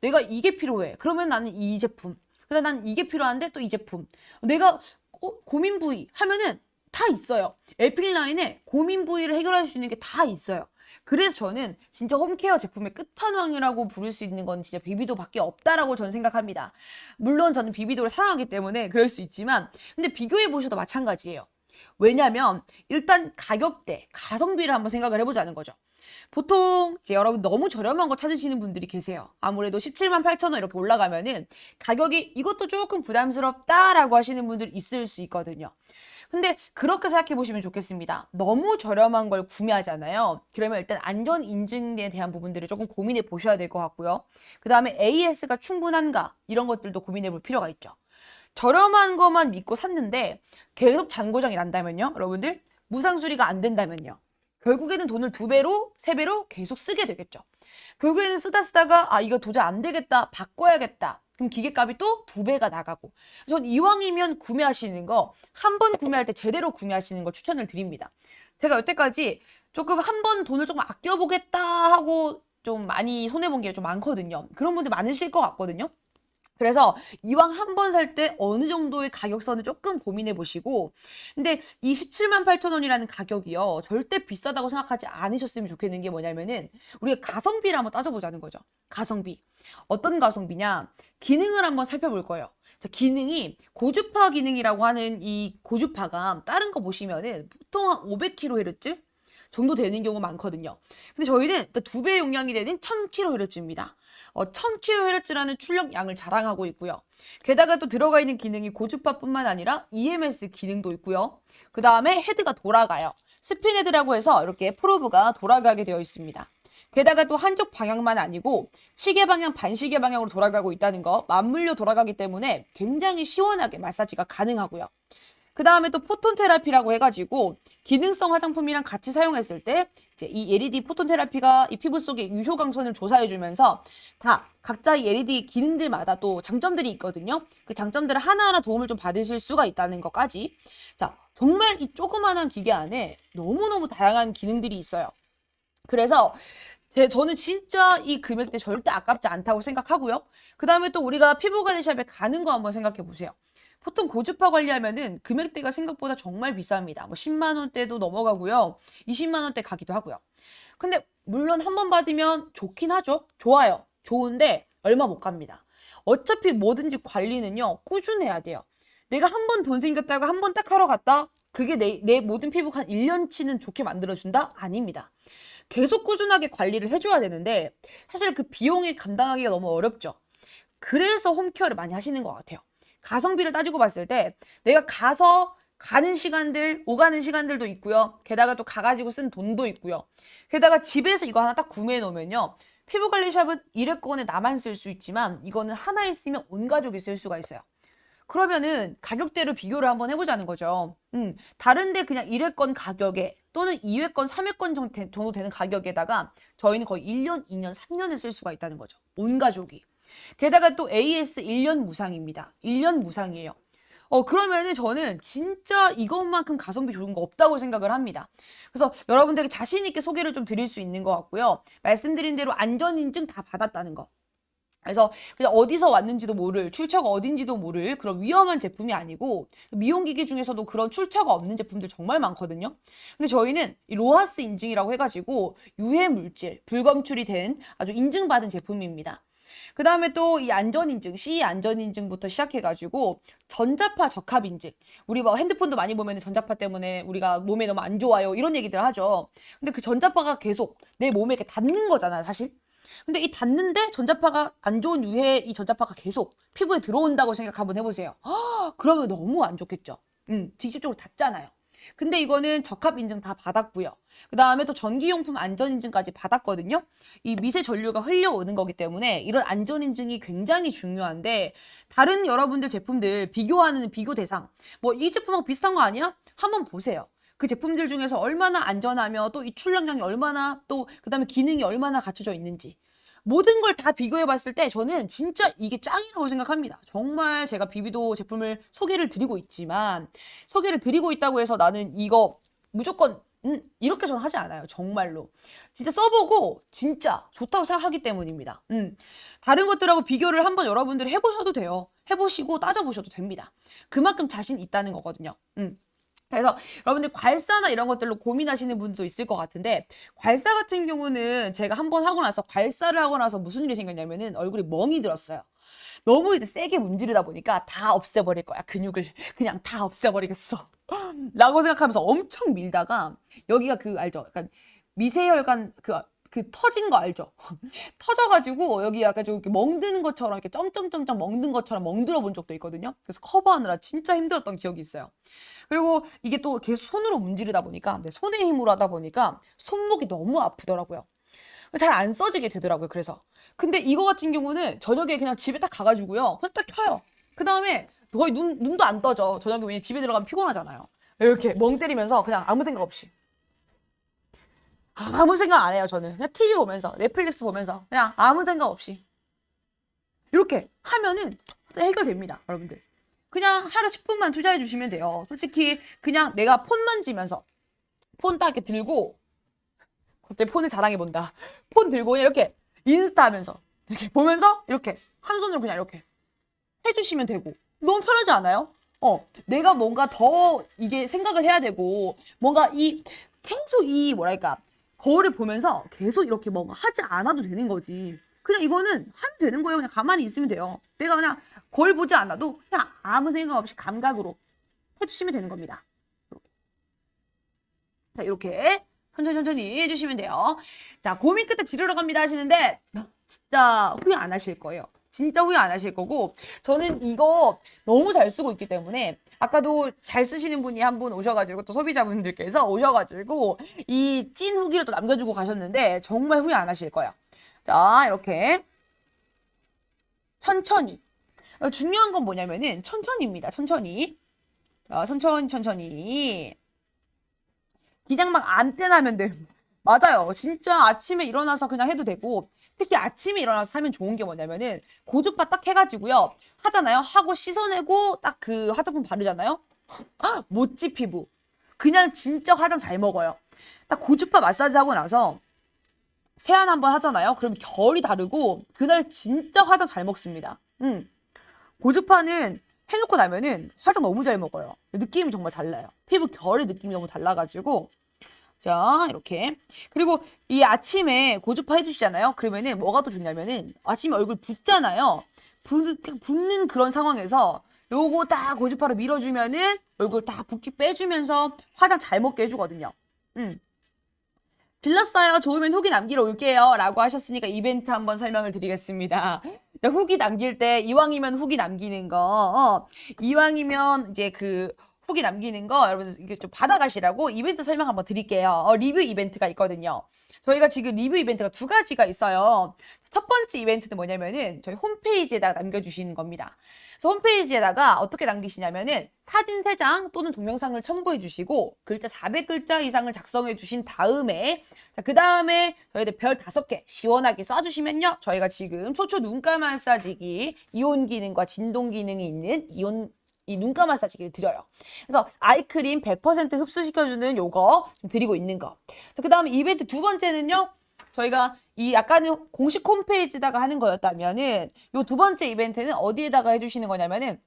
내가 이게 필요해. 그러면 나는 이 제품. 그다음 난 이게 필요한데 또 이 제품. 내가 고민 부위 하면은 다 있어요. 에픽 라인에 고민 부위를 해결할 수 있는 게 다 있어요. 그래서 저는 진짜 홈케어 제품의 끝판왕이라고 부를 수 있는 건 진짜 비비도밖에 없다라고 저는 생각합니다. 물론 저는 비비도를 사랑하기 때문에 그럴 수 있지만 근데 비교해 보셔도 마찬가지예요. 왜냐면 일단 가격대, 가성비를 한번 생각을 해보자는 거죠. 보통 이제 여러분 너무 저렴한 거 찾으시는 분들이 계세요. 아무래도 17만 8천 원 이렇게 올라가면은 가격이 이것도 조금 부담스럽다라고 하시는 분들 있을 수 있거든요. 근데 그렇게 생각해 보시면 좋겠습니다. 너무 저렴한 걸 구매하잖아요. 그러면 일단 안전 인증에 대한 부분들을 조금 고민해 보셔야 될 것 같고요. 그 다음에 AS가 충분한가 이런 것들도 고민해 볼 필요가 있죠. 저렴한 것만 믿고 샀는데 계속 잔고장이 난다면요. 여러분들 무상 수리가 안 된다면요. 결국에는 돈을 2배로 3배로 계속 쓰게 되겠죠. 결국에는 쓰다가 이거 도저히 안 되겠다. 바꿔야겠다. 그럼 기계값이 또 2배가 나가고. 전 이왕이면 구매하시는 거 한 번 구매할 때 제대로 구매하시는 걸 추천을 드립니다. 제가 여태까지 조금 한 번 돈을 조금 아껴보겠다 하고 좀 많이 손해본 게 좀 많거든요. 그런 분들 많으실 것 같거든요. 그래서 이왕 한 번 살 때 어느 정도의 가격선을 조금 고민해 보시고, 근데 이 17만 8천 원이라는 가격이요, 절대 비싸다고 생각하지 않으셨으면 좋겠는 게 뭐냐면은 우리가 가성비를 한번 따져보자는 거죠. 가성비. 어떤 가성비냐? 기능을 한번 살펴볼 거예요. 자, 기능이 고주파 기능이라고 하는 이 고주파가 다른 거 보시면은 보통 한 500kHz 정도 되는 경우가 많거든요. 근데 저희는 2배 용량이 되는 1000kHz입니다. 1000kHz라는 출력량을 자랑하고 있고요. 게다가 또 들어가 있는 기능이 고주파뿐만 아니라 EMS 기능도 있고요. 그 다음에 헤드가 돌아가요. 스핀 헤드라고 해서 이렇게 프로브가 돌아가게 되어 있습니다. 게다가 또 한쪽 방향만 아니고 시계 방향, 반시계 방향으로 돌아가고 있다는 거, 맞물려 돌아가기 때문에 굉장히 시원하게 마사지가 가능하고요. 그 다음에 또 포톤 테라피라고 해가지고 기능성 화장품이랑 같이 사용했을 때 이제 이 LED 포톤 테라피가 이 피부 속의 유효 광선을 조사해주면서 다 각자의 LED 기능들마다 또 장점들이 있거든요. 그 장점들을 하나하나 도움을 좀 받으실 수가 있다는 것까지. 자, 정말 이 조그만한 기계 안에 너무너무 다양한 기능들이 있어요. 그래서 저는 진짜 이 금액대 절대 아깝지 않다고 생각하고요. 그 다음에 또 우리가 피부관리샵에 가는 거 한번 생각해 보세요. 보통 고주파 관리하면은 금액대가 생각보다 정말 비쌉니다. 뭐 10만 원대도 넘어가고요. 20만 원대 가기도 하고요. 근데 물론 한 번 받으면 좋긴 하죠. 좋아요. 좋은데 얼마 못 갑니다. 어차피 뭐든지 관리는요, 꾸준해야 돼요. 내가 한 번 돈 생겼다고 한 번 딱 하러 갔다? 그게 내 모든 피부가 한 1년치는 좋게 만들어준다? 아닙니다. 계속 꾸준하게 관리를 해줘야 되는데 사실 그 비용이 감당하기가 너무 어렵죠. 그래서 홈케어를 많이 하시는 것 같아요. 가성비를 따지고 봤을 때 내가 가서 가는 시간들, 오가는 시간들도 있고요. 게다가 또 가가지고 쓴 돈도 있고요. 게다가 집에서 이거 하나 딱 구매해 놓으면요. 피부관리샵은 일회권에 나만 쓸 수 있지만 이거는 하나에 쓰면 온 가족이 쓸 수가 있어요. 그러면은 가격대로 비교를 한번 해보자는 거죠. 다른데 그냥 1회권 가격에 또는 2회권, 3회권 정도 되는 가격에다가 저희는 거의 1년, 2년, 3년을 쓸 수가 있다는 거죠. 온 가족이. 게다가 또 AS 1년 무상입니다. 1년 무상이에요. 그러면은 저는 진짜 이것만큼 가성비 좋은 거 없다고 생각을 합니다. 그래서 여러분들에게 자신 있게 소개를 좀 드릴 수 있는 것 같고요. 말씀드린 대로 안전인증 다 받았다는 거. 그래서 그냥 어디서 왔는지도 모를, 출처가 어딘지도 모를 그런 위험한 제품이 아니고 미용기기 중에서도 그런 출처가 없는 제품들 정말 많거든요. 근데 저희는 이 로하스 인증이라고 해가지고 유해 물질, 불검출이 된 아주 인증받은 제품입니다. 그 다음에 또 이 안전인증, CE 안전인증부터 시작해가지고 전자파 적합인증. 우리 뭐 핸드폰도 많이 보면 전자파 때문에 우리가 몸에 너무 안 좋아요. 이런 얘기들 하죠. 근데 그 전자파가 계속 내 몸에 이렇게 닿는 거잖아요, 사실. 근데 이 닿는데 전자파가 안 좋은 유해 이 전자파가 계속 피부에 들어온다고 생각 한번 해보세요. 그러면 너무 안 좋겠죠. 직접적으로 닿잖아요. 근데 이거는 적합 인증 다 받았고요. 그 다음에 또 전기용품 안전인증까지 받았거든요. 이 미세 전류가 흘려오는 거기 때문에 이런 안전인증이 굉장히 중요한데 다른 여러분들 제품들 비교하는 비교 대상 뭐 이 제품하고 비슷한 거 아니야? 한번 보세요. 그 제품들 중에서 얼마나 안전하며 또 이 출력량이 얼마나 또 그다음에 기능이 얼마나 갖춰져 있는지 모든 걸 다 비교해 봤을 때 저는 진짜 이게 짱이라고 생각합니다. 정말 제가 비비도 제품을 소개를 드리고 있지만 소개를 드리고 있다고 해서 나는 이거 무조건 이렇게 저는 하지 않아요. 정말로. 진짜 써보고 진짜 좋다고 생각하기 때문입니다. 다른 것들하고 비교를 한번 여러분들이 해보셔도 돼요. 해보시고 따져보셔도 됩니다. 그만큼 자신 있다는 거거든요. 그래서 여러분들 괄사나 이런 것들로 고민하시는 분도 있을 것 같은데 괄사 같은 경우는 제가 한번 하고 나서 괄사를 하고 나서 무슨 일이 생겼냐면은 얼굴이 멍이 들었어요. 너무 이제 세게 문지르다 보니까 다 없애버릴 거야. 근육을 그냥 다 없애버리겠어. 라고 생각하면서 엄청 밀다가 여기가 그 알죠? 약간 미세혈관 그 터진 거 알죠? 터져가지고 여기 약간 좀 이렇게 멍드는 것처럼 이렇게 점점점점 멍든 것처럼 멍들어 본 적도 있거든요. 그래서 커버하느라 진짜 힘들었던 기억이 있어요. 그리고 이게 또 계속 손으로 문지르다 보니까 손의 힘으로 하다 보니까 손목이 너무 아프더라고요. 잘 안 써지게 되더라고요. 그래서 근데 이거 같은 경우는 저녁에 그냥 집에 딱 가가지고요. 그냥 딱 켜요. 그 다음에 거의 눈도 안 떠져. 저녁에 왜냐면 집에 들어가면 피곤하잖아요. 이렇게 멍 때리면서 그냥 아무 생각 없이 아무 생각 안 해요. 저는 그냥 TV 보면서 넷플릭스 보면서 그냥 아무 생각 없이 이렇게 하면은 해결됩니다. 여러분들 그냥 하루 10분만 투자해 주시면 돼요. 솔직히 그냥 내가 폰 만지면서 폰 딱 이렇게 들고 갑자기 폰을 자랑해 본다. 폰 들고 그냥 이렇게 인스타 하면서 이렇게 보면서 이렇게 한 손으로 그냥 이렇게 해주시면 되고 너무 편하지 않아요? 내가 뭔가 더 이게 생각을 해야 되고 뭔가 이 계속 이 뭐랄까 거울을 보면서 계속 이렇게 뭔가 하지 않아도 되는 거지. 그냥 이거는 하면 되는 거예요. 그냥 가만히 있으면 돼요. 내가 그냥 거울 보지 않아도 그냥 아무 생각 없이 감각으로 해주시면 되는 겁니다. 자, 이렇게 천천히 해주시면 돼요. 자, 고민 끝에 지르러 갑니다 하시는데 진짜 후회 안 하실 거예요. 진짜 후회 안 하실 거고 저는 이거 너무 잘 쓰고 있기 때문에 아까도 잘 쓰시는 분이 한 분 오셔가지고 또 소비자분들께서 오셔가지고 이 찐 후기를 또 남겨주고 가셨는데 정말 후회 안 하실 거예요. 자, 이렇게 천천히 중요한 건 뭐냐면은 천천히입니다. 천천히. 자, 천천히 그냥 막 안 떼나면 돼. 맞아요. 진짜 아침에 일어나서 그냥 해도 되고 특히 아침에 일어나서 하면 좋은 게 뭐냐면은 고주파 딱 해가지고요. 하잖아요. 하고 씻어내고 딱 그 화장품 바르잖아요. 모찌 피부. 그냥 진짜 화장 잘 먹어요. 딱 고주파 마사지 하고 나서 세안 한번 하잖아요. 그럼 결이 다르고 그날 진짜 화장 잘 먹습니다. 고주파는 해놓고 나면은 화장 너무 잘 먹어요. 느낌이 정말 달라요. 피부 결의 느낌이 너무 달라가지고 자 이렇게 그리고 이 아침에 고주파 해주시잖아요. 그러면은 뭐가 또 좋냐면은 아침에 얼굴 붓잖아요. 붓는 그런 상황에서 요거 딱 고주파로 밀어주면은 얼굴 다 붓기 빼주면서 화장 잘 먹게 해주거든요. 질렀어요. 좋으면 후기 남기러 올게요. 라고 하셨으니까 이벤트 한번 설명을 드리겠습니다. 후기 남길 때 이왕이면 후기 남기는 거 이왕이면 이제 그 후기 남기는 거 여러분 이게 좀 받아가시라고 이벤트 설명 한번 드릴게요. 리뷰 이벤트가 있거든요. 저희가 지금 리뷰 이벤트가 두 가지가 있어요. 첫 번째 이벤트는 뭐냐면은 저희 홈페이지에다가 남겨주시는 겁니다. 그래서 홈페이지에다가 어떻게 남기시냐면은 사진 3장 또는 동영상을 첨부해 주시고 글자 400글자 이상을 작성해 주신 다음에 그 다음에 저희들 별 5개 시원하게 쏴주시면요. 저희가 지금 초초 눈가 마사지기 이온 기능과 진동 기능이 있는 이 눈가 마사지기를 드려요. 그래서 아이크림 100% 흡수시켜주는 요거 좀 드리고 있는 거. 그 다음에 이벤트 두 번째는요. 저희가 이 약간은 공식 홈페이지에다가 하는 거였다면은 요 두 번째 이벤트는 어디에다가 해주시는 거냐면은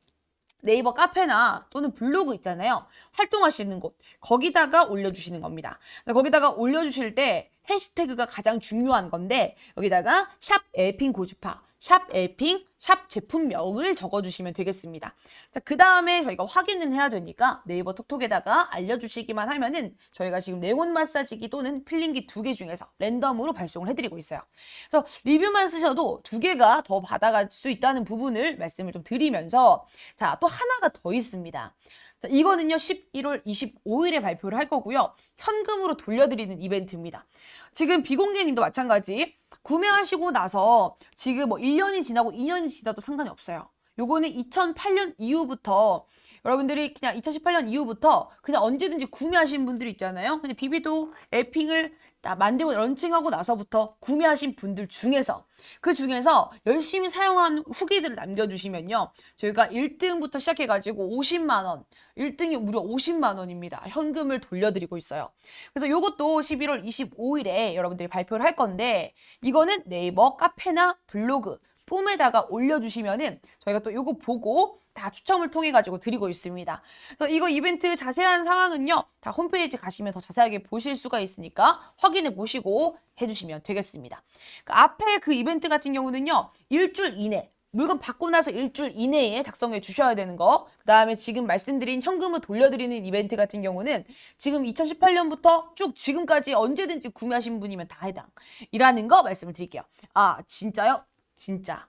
네이버 카페나 또는 블로그 있잖아요. 활동하시는 곳. 거기다가 올려주시는 겁니다. 거기다가 올려주실 때 해시태그가 가장 중요한 건데 여기다가 샵 엘핑 고주파 샵 엘핑, 샵 제품명을 적어주시면 되겠습니다. 자, 그 다음에 저희가 확인을 해야 되니까 네이버 톡톡에다가 알려주시기만 하면은 저희가 지금 네온 마사지기 또는 필링기 2개 중에서 랜덤으로 발송을 해드리고 있어요. 그래서 리뷰만 쓰셔도 2개가 더 받아갈 수 있다는 부분을 말씀을 좀 드리면서 자, 또 하나가 더 있습니다. 자, 이거는요, 11월 25일에 발표를 할 거고요. 현금으로 돌려드리는 이벤트입니다. 지금 비공개님도 마찬가지. 구매하시고 나서 지금 뭐 1년이 지나고 2년이 지나도 상관이 없어요. 요거는 2008년 이후부터 여러분들이 그냥 2018년 이후부터 그냥 언제든지 구매하신 분들이 있잖아요. 그냥 비비도 에핑을 만들고 런칭하고 나서부터 구매하신 분들 중에서 그 중에서 열심히 사용한 후기들을 남겨주시면요. 저희가 1등부터 시작해가지고 50만 원, 1등이 무려 50만 원입니다. 현금을 돌려드리고 있어요. 그래서 요것도 11월 25일에 여러분들이 발표를 할 건데 이거는 네이버 카페나 블로그 폼에다가 올려주시면은 저희가 또 요거 보고 다 추첨을 통해 가지고 드리고 있습니다. 그래서 이거 이벤트 자세한 상황은요. 다 홈페이지 가시면 더 자세하게 보실 수가 있으니까 확인해 보시고 해주시면 되겠습니다. 앞에 그 이벤트 같은 경우는요. 일주일 이내 물건 받고 나서 일주일 이내에 작성해 주셔야 되는 거. 그 다음에 지금 말씀드린 현금을 돌려드리는 이벤트 같은 경우는 지금 2018년부터 쭉 지금까지 언제든지 구매하신 분이면 다 해당이라는 거 말씀을 드릴게요. 아 진짜요? 진짜.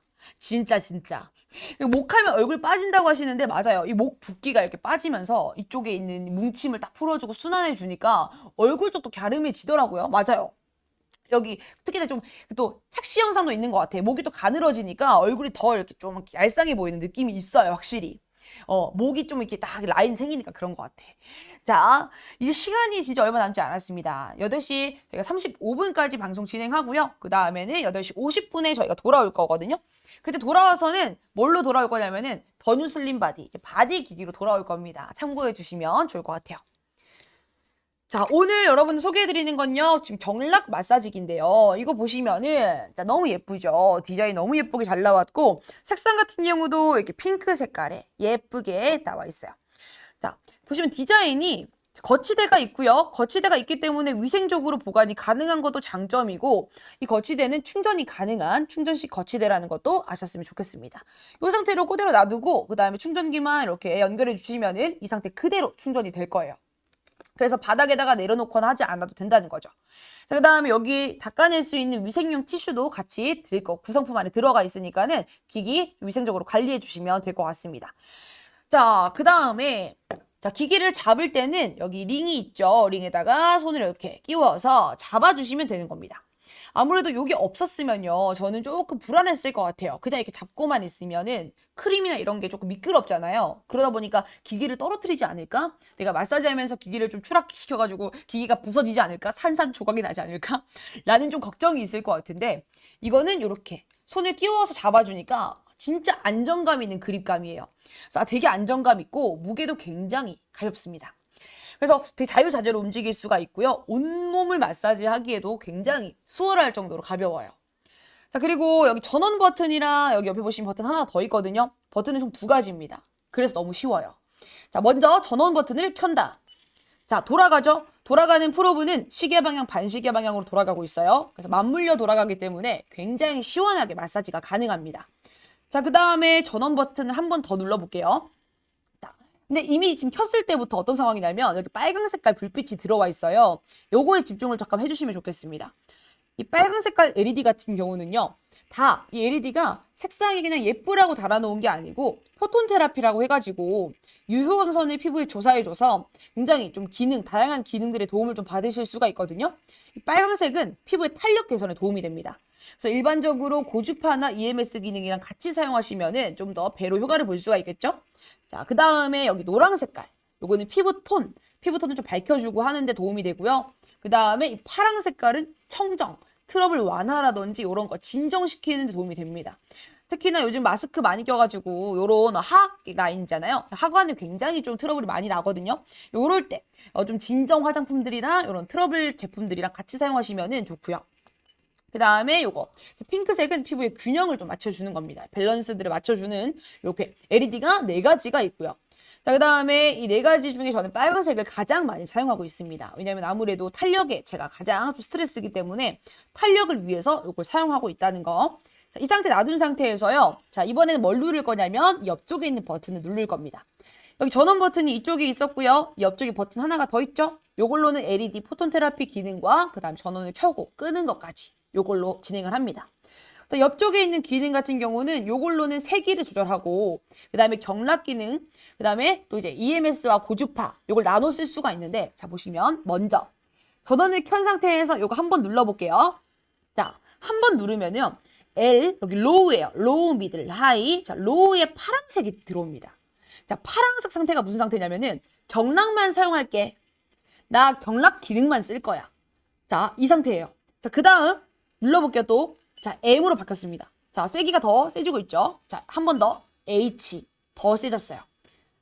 목하면 얼굴 빠진다고 하시는데 맞아요. 이 목 붓기가 이렇게 빠지면서 이쪽에 있는 뭉침을 딱 풀어주고 순환해 주니까 얼굴 쪽도 갸름해지더라고요. 맞아요. 여기 특히나 좀 또 착시 영상도 있는 것 같아요. 목이 또 가늘어지니까 얼굴이 더 이렇게 좀 얄쌍해 보이는 느낌이 있어요. 확실히. 목이 좀 이렇게 딱 라인 생기니까 그런 것 같아. 자, 이제 시간이 진짜 얼마 남지 않았습니다. 8시 저희가 35분까지 방송 진행하고요. 그 다음에는 8시 50분에 저희가 돌아올 거거든요. 그때 돌아와서는 뭘로 돌아올 거냐면은 더 뉴 슬림 바디, 바디 기기로 돌아올 겁니다. 참고해 주시면 좋을 것 같아요. 자, 오늘 여러분들 소개해드리는 건요, 지금 경락 마사지기인데요. 이거 보시면은, 자, 너무 예쁘죠? 디자인 너무 예쁘게 잘 나왔고, 색상 같은 경우도 이렇게 핑크 색깔에 예쁘게 나와 있어요. 자, 보시면 디자인이 거치대가 있고요. 거치대가 있기 때문에 위생적으로 보관이 가능한 것도 장점이고, 이 거치대는 충전이 가능한 충전식 거치대라는 것도 아셨으면 좋겠습니다. 이 상태로 그대로 놔두고, 그 다음에 충전기만 이렇게 연결해 주시면은 이 상태 그대로 충전이 될 거예요. 그래서 바닥에다가 내려놓거나 하지 않아도 된다는 거죠. 자, 그 다음에 여기 닦아낼 수 있는 위생용 티슈도 같이 드릴 거, 구성품 안에 들어가 있으니까는 기기 위생적으로 관리해 주시면 될 것 같습니다. 자, 그 다음에 자, 기기를 잡을 때는 여기 링이 있죠. 링에다가 손을 이렇게 끼워서 잡아주시면 되는 겁니다. 아무래도 이게 없었으면요, 저는 조금 불안했을 것 같아요. 그냥 이렇게 잡고만 있으면은 크림이나 이런 게 조금 미끄럽잖아요. 그러다 보니까 기기를 떨어뜨리지 않을까? 내가 마사지 하면서 기기를 좀 추락시켜가지고 기기가 부서지지 않을까? 산산조각이 나지 않을까? 라는 좀 걱정이 있을 것 같은데, 이거는 이렇게 손을 끼워서 잡아주니까 진짜 안정감 있는 그립감이에요. 그래서 되게 안정감 있고 무게도 굉장히 가볍습니다. 그래서 되게 자유자재로 움직일 수가 있고요. 온몸을 마사지 하기에도 굉장히 수월할 정도로 가벼워요. 자, 그리고 여기 전원 버튼이랑 여기 옆에 보시면 버튼 하나 더 있거든요. 버튼은 총 2가지입니다. 그래서 너무 쉬워요. 자, 먼저 전원 버튼을 켠다. 자, 돌아가죠? 돌아가는 프로브는 시계 방향, 반시계 방향으로 돌아가고 있어요. 그래서 맞물려 돌아가기 때문에 굉장히 시원하게 마사지가 가능합니다. 자, 그 다음에 전원 버튼을 한 번 더 눌러볼게요. 자, 근데 이미 지금 켰을 때부터 어떤 상황이냐면 여기 빨간 색깔 불빛이 들어와 있어요. 요거에 집중을 잠깐 해주시면 좋겠습니다. 이 빨간 색깔 LED 같은 경우는요, 다 이 LED가 색상이 그냥 예쁘라고 달아놓은 게 아니고 포톤 테라피라고 해가지고 유효광선을 피부에 조사해줘서 굉장히 좀 다양한 기능들의 도움을 좀 받으실 수가 있거든요. 이 빨간색은 피부의 탄력 개선에 도움이 됩니다. 그래서 일반적으로 고주파나 EMS 기능이랑 같이 사용하시면은 좀 더 배로 효과를 볼 수가 있겠죠? 자, 그 다음에 여기 노랑 색깔. 요거는 피부톤을 좀 밝혀주고 하는데 도움이 되고요. 그 다음에 이 파랑 색깔은 청정, 트러블 완화라든지 이런 거 진정시키는 데 도움이 됩니다. 특히나 요즘 마스크 많이 껴가지고 요런 하악 라인이잖아요. 하관에 굉장히 좀 트러블이 많이 나거든요. 요럴 때 좀 진정 화장품들이나 이런 트러블 제품들이랑 같이 사용하시면은 좋고요. 그 다음에 요거 핑크색은 피부의 균형을 좀 맞춰주는 겁니다. 밸런스들을 맞춰주는 이렇게 LED가 4가지가 있고요. 자, 그 다음에 이 4가지 중에 저는 빨간색을 가장 많이 사용하고 있습니다. 왜냐면 아무래도 탄력에 제가 가장 스트레스이기 때문에 탄력을 위해서 이걸 사용하고 있다는 거. 자, 이 상태 놔둔 상태에서요. 자, 이번에는 뭘 누를 거냐면 옆쪽에 있는 버튼을 누를 겁니다. 여기 전원 버튼이 이쪽에 있었고요. 옆쪽에 버튼 하나가 더 있죠. 요걸로는 LED 포톤 테라피 기능과 그 다음 전원을 켜고 끄는 것까지 요걸로 진행을 합니다. 또 옆쪽에 있는 기능 같은 경우는 요걸로는 세기를 조절하고 그 다음에 경락 기능, 그 다음에 또 이제 EMS와 고주파 요걸 나눠 쓸 수가 있는데, 자, 보시면 먼저 전원을 켠 상태에서 요거 한번 눌러볼게요. 자, 한번 누르면요. L, 여기 로우예요. 로우, 미들, 하이. 자, 로우에 파란색이 들어옵니다. 자, 파란색 상태가 무슨 상태냐면은 경락만 사용할게. 나 경락 기능만 쓸 거야. 자, 이 상태예요. 자, 그 다음 눌러볼게요 또. 자, M으로 바뀌었습니다. 자, 세기가 더 세지고 있죠. 자, 한 번 더. H. 더 세졌어요.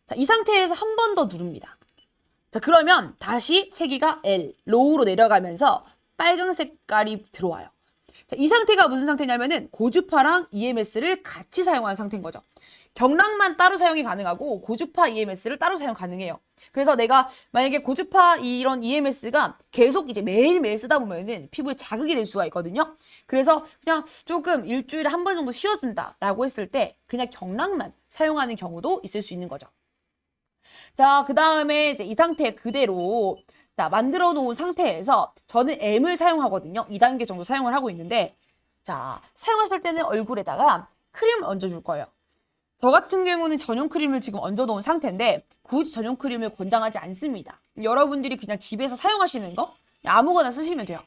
자, 이 상태에서 한 번 더 누릅니다. 자, 그러면 다시 세기가 L. 로우로 내려가면서 빨간 색깔이 들어와요. 자, 이 상태가 무슨 상태냐면은 고주파랑 EMS를 같이 사용하는 상태인 거죠. 경락만 따로 사용이 가능하고 고주파 EMS를 따로 사용 가능해요. 그래서 내가 만약에 고주파 이런 EMS가 계속 이제 매일매일 쓰다 보면은 피부에 자극이 될 수가 있거든요. 그래서 그냥 조금 일주일에 한 번 정도 쉬어준다라고 했을 때 그냥 경락만 사용하는 경우도 있을 수 있는 거죠. 자, 그 다음에 이제 이 상태 그대로 자, 만들어 놓은 상태에서 저는 M을 사용하거든요. 2단계 정도 사용을 하고 있는데, 자, 사용하실 때는 얼굴에다가 크림을 얹어줄 거예요. 저 같은 경우는 전용 크림을 지금 얹어 놓은 상태인데 굳이 전용 크림을 권장하지 않습니다. 여러분들이 그냥 집에서 사용하시는 거 아무거나 쓰시면 돼요.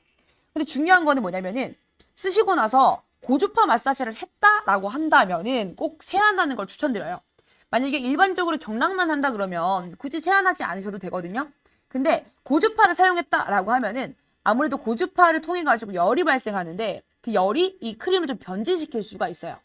근데 중요한 거는 뭐냐면은 쓰시고 나서 고주파 마사지를 했다라고 한다면은 꼭 세안하는 걸 추천드려요. 만약에 일반적으로 경락만 한다 그러면 굳이 세안하지 않으셔도 되거든요. 근데 고주파를 사용했다라고 하면은 아무래도 고주파를 통해 가지고 열이 발생하는데 그 열이 이 크림을 좀 변질시킬 수가 있어요.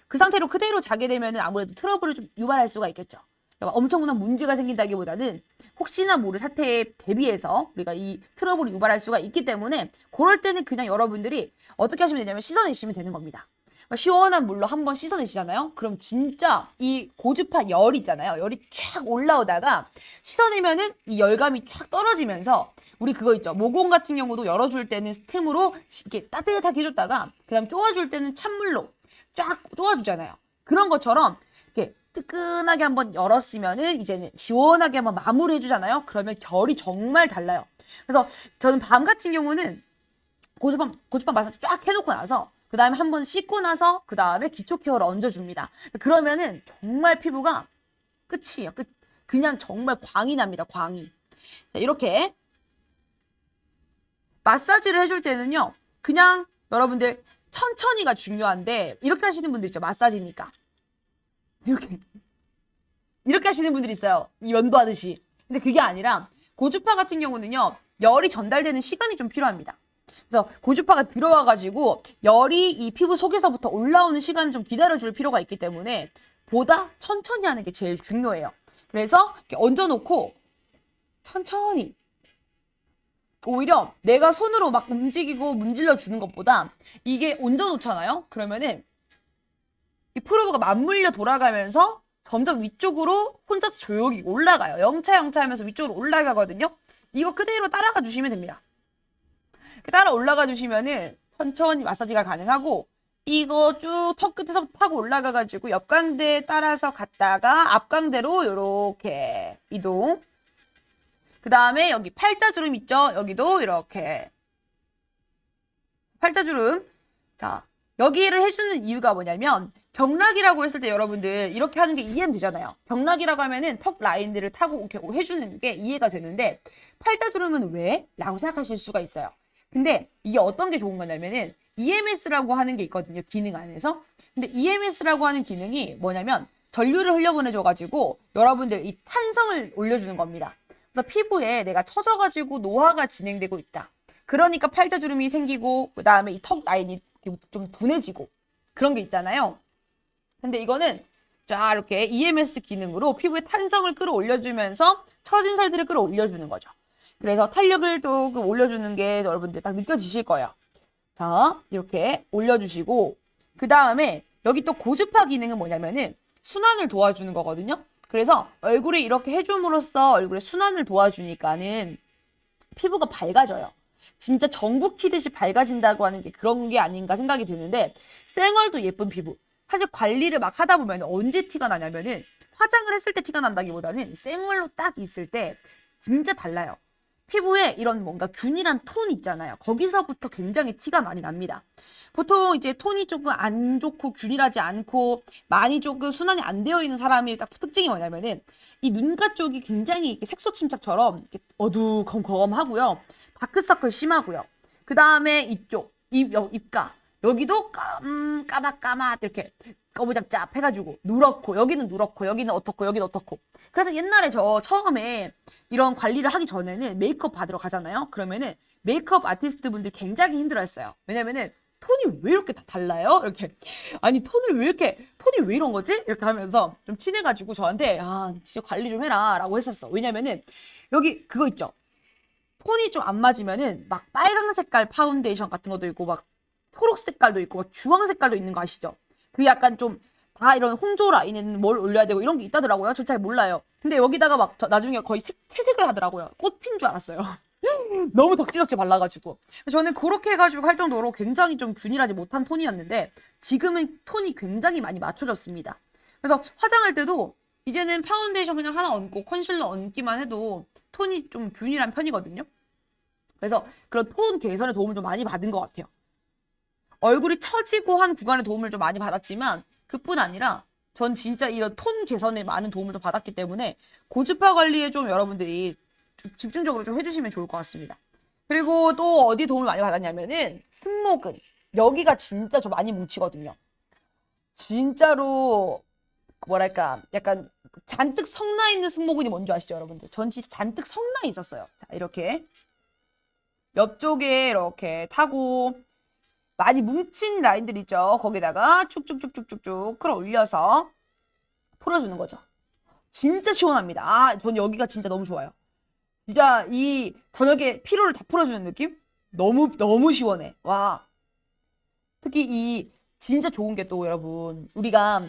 그 상태로 그대로 자게 되면은 아무래도 트러블을 좀 유발할 수가 있겠죠. 그러니까 엄청난 문제가 생긴다기보다는 혹시나 모를 사태에 대비해서 우리가 이 트러블을 유발할 수가 있기 때문에 그럴 때는 그냥 여러분들이 어떻게 하시면 되냐면 씻어내시면 되는 겁니다. 그러니까 시원한 물로 한번 씻어내시잖아요. 그럼 진짜 이 고주파 열 있잖아요. 열이 쫙 올라오다가 씻어내면은 이 열감이 쫙 떨어지면서 우리 그거 있죠. 모공 같은 경우도 열어줄 때는 스팀으로 이렇게 따뜻하게 해줬다가 그다음 쪼아줄 때는 찬물로 쫙 쪼아주잖아요. 그런 것처럼 이렇게 뜨끈하게 한번 열었으면은 이제는 시원하게 한번 마무리 해주잖아요. 그러면 결이 정말 달라요. 그래서 저는 밤 같은 경우는 고주파 마사지 쫙 해놓고 나서 그 다음에 한번 씻고 나서 그 다음에 기초 케어를 얹어줍니다. 그러면은 정말 피부가 끝이에요. 끝. 그냥 정말 광이 납니다. 광이. 자, 이렇게 마사지를 해줄 때는요. 그냥 여러분들 천천히가 중요한데 이렇게 하시는 분들 있죠. 마사지니까. 이렇게 하시는 분들이 있어요. 연도하듯이. 근데 그게 아니라 고주파 같은 경우는요. 열이 전달되는 시간이 좀 필요합니다. 그래서 고주파가 들어와가지고 열이 이 피부 속에서부터 올라오는 시간을 좀 기다려줄 필요가 있기 때문에 보다 천천히 하는 게 제일 중요해요. 그래서 이렇게 얹어놓고 천천히 오히려 내가 손으로 막 움직이고 문질러 주는 것보다 이게 얹어놓잖아요. 그러면은 이 프로브가 맞물려 돌아가면서 점점 위쪽으로 혼자서 조용히 올라가요. 영차 하면서 위쪽으로 올라가거든요. 이거 그대로 따라가 주시면 됩니다. 따라 올라가 주시면은 천천히 마사지가 가능하고 이거 쭉 턱 끝에서 타고 올라가가지고 옆광대 따라서 갔다가 앞광대로 이렇게 이동. 그 다음에 여기 팔자주름 있죠? 여기도 이렇게 팔자주름. 자, 여기를 해주는 이유가 뭐냐면 경락이라고 했을 때 여러분들 이렇게 하는 게 이해는 되잖아요. 경락이라고 하면은 턱 라인들을 타고 이렇게 해주는 게 이해가 되는데 팔자주름은 왜? 라고 생각하실 수가 있어요. 근데 이게 어떤 게 좋은 거냐면은 EMS라고 하는 게 있거든요. 기능 안에서. 근데 EMS라고 하는 기능이 뭐냐면 전류를 흘려보내줘가지고 여러분들 이 탄성을 올려주는 겁니다. 그래서 피부에 내가 처져가지고 노화가 진행되고 있다. 그러니까 팔자주름이 생기고 그 다음에 이 턱 라인이 좀 둔해지고 그런 게 있잖아요. 근데 이거는 자 이렇게 EMS 기능으로 피부의 탄성을 끌어올려주면서 처진 살들을 끌어올려주는 거죠. 그래서 탄력을 조금 올려주는 게 여러분들 딱 느껴지실 거예요. 자, 이렇게 올려주시고 그 다음에 여기 또 고주파 기능은 뭐냐면은 순환을 도와주는 거거든요. 그래서 얼굴에 이렇게 해줌으로써 얼굴에 순환을 도와주니까는 피부가 밝아져요. 진짜 전구 키듯이 밝아진다고 하는 게 그런 게 아닌가 생각이 드는데 생얼도 예쁜 피부. 사실 관리를 막 하다 보면 언제 티가 나냐면은 화장을 했을 때 티가 난다기보다는 생얼로 딱 있을 때 진짜 달라요. 피부에 이런 뭔가 균일한 톤 있잖아요. 거기서부터 굉장히 티가 많이 납니다. 보통 이제 톤이 조금 안 좋고 균일하지 않고 많이 조금 순환이 안 되어 있는 사람의 딱 특징이 뭐냐면은 이 눈가 쪽이 굉장히 색소 침착처럼 어두컴컴하고요. 다크서클 심하고요. 그 다음에 이쪽 입가 여기도 까맣 이렇게 거부잡잡 해가지고 누렇고 여기는 누렇고 여기는 어떻고 여기는 어떻고. 그래서 옛날에 저 처음에 이런 관리를 하기 전에는 메이크업 받으러 가잖아요. 그러면은 메이크업 아티스트 분들 굉장히 힘들어했어요. 왜냐면은 톤이 왜 이렇게 다 달라요? 이렇게 아니 톤이 왜 이런 거지? 이렇게 하면서 좀 친해가지고 저한테 진짜 관리 좀 해라 라고 했었어. 왜냐면은 여기 그거 있죠. 톤이 좀 안 맞으면은 막 빨강 색깔 파운데이션 같은 것도 있고 막 초록 색깔도 있고 막 주황 색깔도 있는 거 아시죠? 그 약간 좀 다 이런 홍조 라인에는 뭘 올려야 되고 이런 게 있다더라고요. 저 잘 몰라요. 근데 여기다가 막 나중에 거의 채색을 하더라고요. 꽃핀 줄 알았어요. 너무 덕지덕지 발라가지고. 저는 그렇게 해가지고 할 정도로 굉장히 좀 균일하지 못한 톤이었는데 지금은 톤이 굉장히 많이 맞춰졌습니다. 그래서 화장할 때도 이제는 파운데이션 그냥 하나 얹고 컨실러 얹기만 해도 톤이 좀 균일한 편이거든요. 그래서 그런 톤 개선에 도움을 좀 많이 받은 것 같아요. 얼굴이 처지고 한 구간에 도움을 좀 많이 받았지만 그뿐 아니라 전 진짜 이런 톤 개선에 많은 도움을 좀 받았기 때문에 고주파 관리에 좀 여러분들이 좀 집중적으로 좀 해주시면 좋을 것 같습니다. 그리고 또 어디 도움을 많이 받았냐면은 승모근 여기가 진짜 좀 많이 뭉치거든요. 진짜로 뭐랄까 약간 잔뜩 성나 있는 승모근이 뭔지 아시죠 여러분들? 전 진짜 잔뜩 성나 있었어요. 자 이렇게 옆쪽에 이렇게 타고 많이 뭉친 라인들 있죠. 거기다가 쭉쭉쭉쭉쭉쭉 끌어올려서 풀어주는 거죠. 진짜 시원합니다. 전 여기가 진짜 너무 좋아요. 진짜 이 저녁에 피로를 다 풀어주는 느낌? 너무 시원해. 와. 특히 이 진짜 좋은 게 또 여러분, 우리가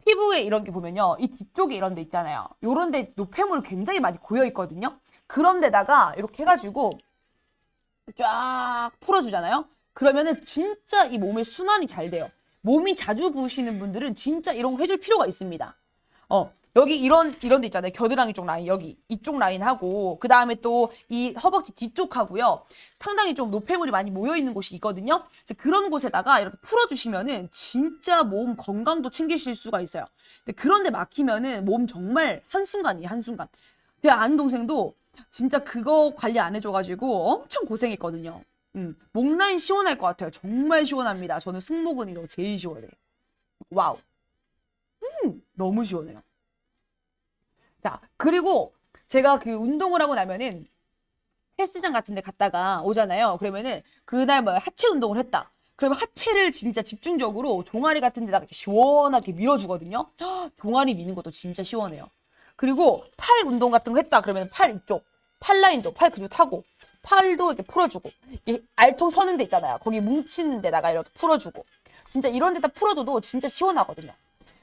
피부에 이런 게 보면요, 이 뒤쪽에 이런 데 있잖아요. 요런 데 노폐물 굉장히 많이 고여 있거든요. 그런 데다가 이렇게 해가지고 쫙 풀어주잖아요. 그러면은 진짜 이 몸의 순환이 잘 돼요. 몸이 자주 부으시는 분들은 진짜 이런 거 해줄 필요가 있습니다. 여기 이런 데 있잖아요. 겨드랑이 쪽 라인, 여기 이쪽 라인하고 그 다음에 또 이 허벅지 뒤쪽하고요. 상당히 좀 노폐물이 많이 모여 있는 곳이 있거든요. 그래서 그런 곳에다가 이렇게 풀어주시면은 진짜 몸 건강도 챙기실 수가 있어요. 근데 그런데 막히면은 몸 정말 한순간이에요, 한순간. 제 아는 동생도 진짜 그거 관리 안 해줘가지고 엄청 고생했거든요. 목 라인 시원할 것 같아요. 정말 시원합니다. 저는 승모근이 더 제일 시원해요. 와우. 너무 시원해요. 자, 그리고 제가 그 운동을 하고 나면은 헬스장 같은 데 갔다가 오잖아요. 그러면은 그날 뭐 하체 운동을 했다. 그러면 하체를 진짜 집중적으로 종아리 같은 데다가 이렇게 시원하게 밀어주거든요. 종아리 미는 것도 진짜 시원해요. 그리고 팔 운동 같은 거 했다. 그러면 팔 이쪽, 팔 라인도 팔 근육 타고, 팔도 이렇게 풀어주고, 이 알통 서는 데 있잖아요. 거기 뭉치는 데다가 이렇게 풀어주고. 진짜 이런 데다 풀어줘도 진짜 시원하거든요.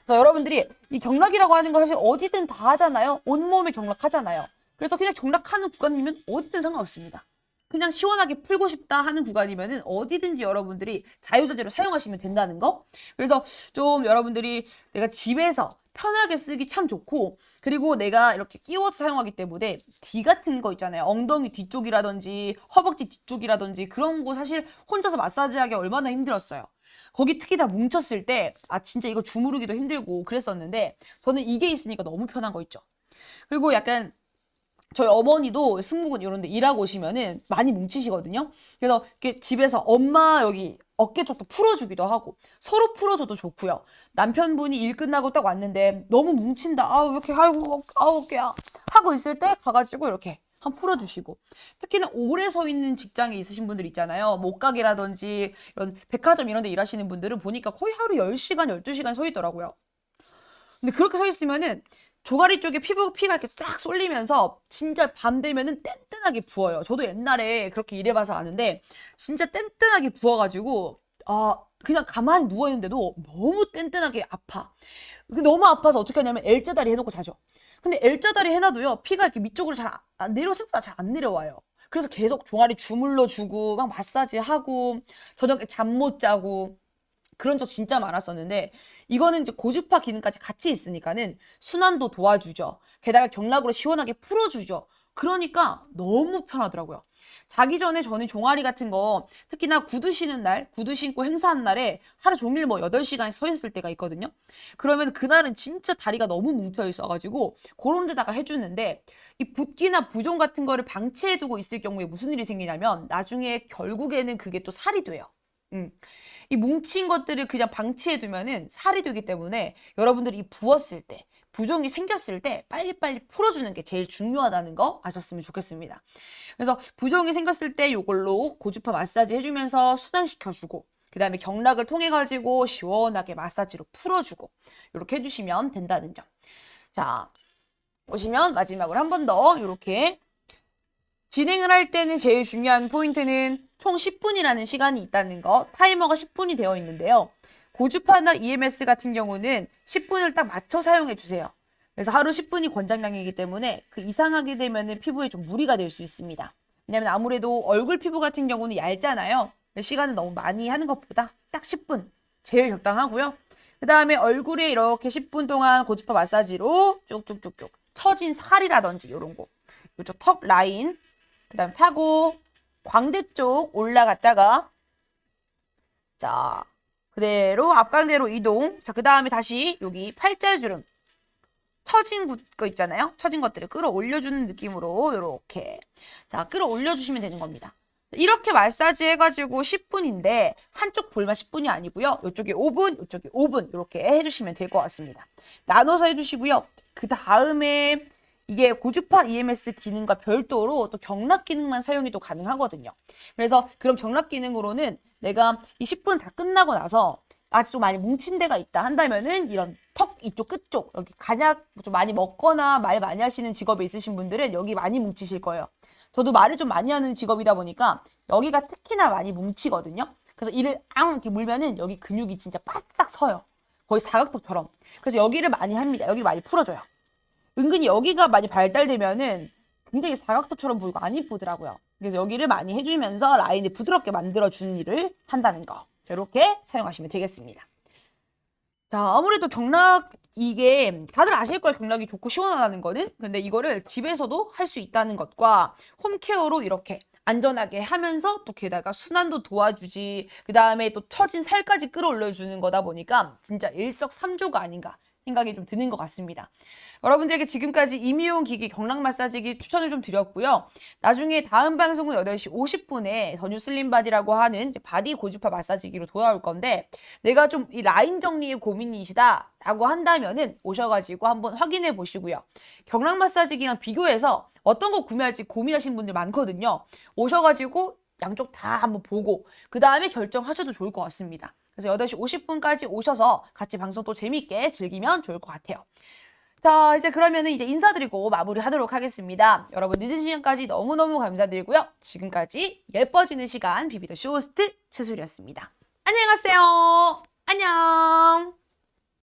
그래서 여러분들이 이 경락이라고 하는 거 사실 어디든 다 하잖아요. 온몸에 경락하잖아요. 그래서 그냥 경락하는 구간이면 어디든 상관없습니다. 그냥 시원하게 풀고 싶다 하는 구간이면은 어디든지 여러분들이 자유자재로 사용하시면 된다는 거. 그래서 좀 여러분들이 내가 집에서 편하게 쓰기 참 좋고, 그리고 내가 이렇게 끼워서 사용하기 때문에 뒤 같은 거 있잖아요. 엉덩이 뒤쪽이라든지 허벅지 뒤쪽이라든지 그런 거 사실 혼자서 마사지하기 얼마나 힘들었어요. 거기 특히 다 뭉쳤을 때, 진짜 이거 주무르기도 힘들고 그랬었는데, 저는 이게 있으니까 너무 편한 거 있죠. 그리고 약간, 저희 어머니도 승모근 이런 데 일하고 오시면은 많이 뭉치시거든요. 그래서 이렇게 집에서 엄마 여기 어깨 쪽도 풀어주기도 하고, 서로 풀어줘도 좋고요. 남편분이 일 끝나고 딱 왔는데, 너무 뭉친다. 왜 이렇게, 아이고, 어깨야. 하고 있을 때 가가지고 이렇게 한번 풀어주시고. 특히나 오래 서 있는 직장에 있으신 분들 있잖아요. 뭐 옷가게라든지 이런 백화점 이런 데 일하시는 분들은 보니까 거의 하루 10시간, 12시간 서 있더라고요. 근데 그렇게 서 있으면은 종아리 쪽에 피가 이렇게 싹 쏠리면서 진짜 밤 되면은 뗀뗀하게 부어요. 저도 옛날에 그렇게 일해봐서 아는데 진짜 뗀뗀하게 부어가지고 그냥 가만히 누워있는데도 너무 뗀뗀하게 아파. 너무 아파서 어떻게 하냐면 L자다리 해놓고 자죠. 근데 L자다리 해놔도요, 피가 이렇게 밑쪽으로 생각보다 잘 안 내려와요. 그래서 계속 종아리 주물러 주고, 막 마사지 하고, 저녁에 잠 못 자고, 그런 적 진짜 많았었는데, 이거는 이제 고주파 기능까지 같이 있으니까는 순환도 도와주죠. 게다가 경락으로 시원하게 풀어주죠. 그러니까 너무 편하더라고요. 자기 전에 저는 종아리 같은 거, 특히나 구두 신는 날, 구두 신고 행사하는 날에 하루 종일 뭐 8시간 서 있을 때가 있거든요. 그러면 그날은 진짜 다리가 너무 뭉쳐 있어가지고 그런 데다가 해주는데, 이 붓기나 부종 같은 거를 방치해두고 있을 경우에 무슨 일이 생기냐면 나중에 결국에는 그게 또 살이 돼요. 이 뭉친 것들을 그냥 방치해두면은 살이 되기 때문에 여러분들이 이 부었을 때, 부종이 생겼을 때 빨리빨리 풀어주는 게 제일 중요하다는 거 아셨으면 좋겠습니다. 그래서 부종이 생겼을 때 이걸로 고주파 마사지 해주면서 순환시켜주고, 그 다음에 경락을 통해 가지고 시원하게 마사지로 풀어주고, 이렇게 해주시면 된다는 점. 자, 보시면 마지막으로 한 번 더 이렇게 진행을 할 때는 제일 중요한 포인트는 총 10분이라는 시간이 있다는 거, 타이머가 10분이 되어 있는데요. 고주파나 EMS 같은 경우는 10분을 딱 맞춰 사용해 주세요. 그래서 하루 10분이 권장량이기 때문에 그 이상하게 되면 피부에 좀 무리가 될 수 있습니다. 왜냐면 아무래도 얼굴 피부 같은 경우는 얇잖아요. 시간을 너무 많이 하는 것보다 딱 10분 제일 적당하고요. 그 다음에 얼굴에 이렇게 10분 동안 고주파 마사지로 쭉쭉쭉쭉 처진 살이라든지 이런 거, 이쪽 턱 라인, 그 다음 타고 광대 쪽 올라갔다가, 자, 그대로 앞광대로 이동. 자, 그 다음에 다시 여기 팔자주름 처진 거 있잖아요. 처진 것들을 끌어올려주는 느낌으로 이렇게, 자, 끌어올려주시면 되는 겁니다. 이렇게 마사지 해가지고 10분인데 한쪽 볼만 10분이 아니고요. 이쪽에 5분, 이쪽에 5분 이렇게 해주시면 될 것 같습니다. 나눠서 해주시고요. 그 다음에 이게 고주파 EMS 기능과 별도로 또 경락 기능만 사용이 또 가능하거든요. 그래서 그럼 경락 기능으로는 내가 이 10분 다 끝나고 나서 아직 좀 많이 뭉친 데가 있다 한다면은 이런 턱 이쪽 끝쪽 여기 간약 좀 많이 먹거나 말 많이 하시는 직업에 있으신 분들은 여기 많이 뭉치실 거예요. 저도 말을 좀 많이 하는 직업이다 보니까 여기가 특히나 많이 뭉치거든요. 그래서 이를 이렇게 물면은 여기 근육이 진짜 바싹 서요. 거의 사각턱처럼. 그래서 여기를 많이 합니다. 여기를 많이 풀어줘요. 은근히 여기가 많이 발달되면은 굉장히 사각턱처럼 보이고 안 이쁘더라고요. 그래서 여기를 많이 해주면서 라인을 부드럽게 만들어주는 일을 한다는 거. 이렇게 사용하시면 되겠습니다. 자, 아무래도 경락, 이게 다들 아실 거예요. 경락이 좋고 시원하다는 거는. 근데 이거를 집에서도 할 수 있다는 것과 홈케어로 이렇게 안전하게 하면서 또 게다가 순환도 도와주지, 그 다음에 또 처진 살까지 끌어올려주는 거다 보니까 진짜 일석삼조가 아닌가 생각이 좀 드는 것 같습니다. 여러분들에게 지금까지 이미용 기기 경락 마사지기 추천을 좀 드렸고요. 나중에 다음 방송은 8시 50분에 더 뉴 슬림 바디라고 하는 이제 바디 고주파 마사지기로 돌아올 건데, 내가 좀 이 라인 정리에 고민이시다 라고 한다면은 오셔가지고 한번 확인해 보시고요. 경락 마사지기랑 비교해서 어떤 거 구매할지 고민하시는 분들 많거든요. 오셔가지고 양쪽 다 한번 보고 그 다음에 결정하셔도 좋을 것 같습니다. 그래서 8시 50분까지 오셔서 같이 방송 또 재밌게 즐기면 좋을 것 같아요. 자, 이제 그러면은 이제 인사드리고 마무리하도록 하겠습니다. 여러분 늦은 시간까지 너무너무 감사드리고요. 지금까지 예뻐지는 시간 비비더 쇼호스트 최소리였습니다. 안녕히 가세요. 안녕.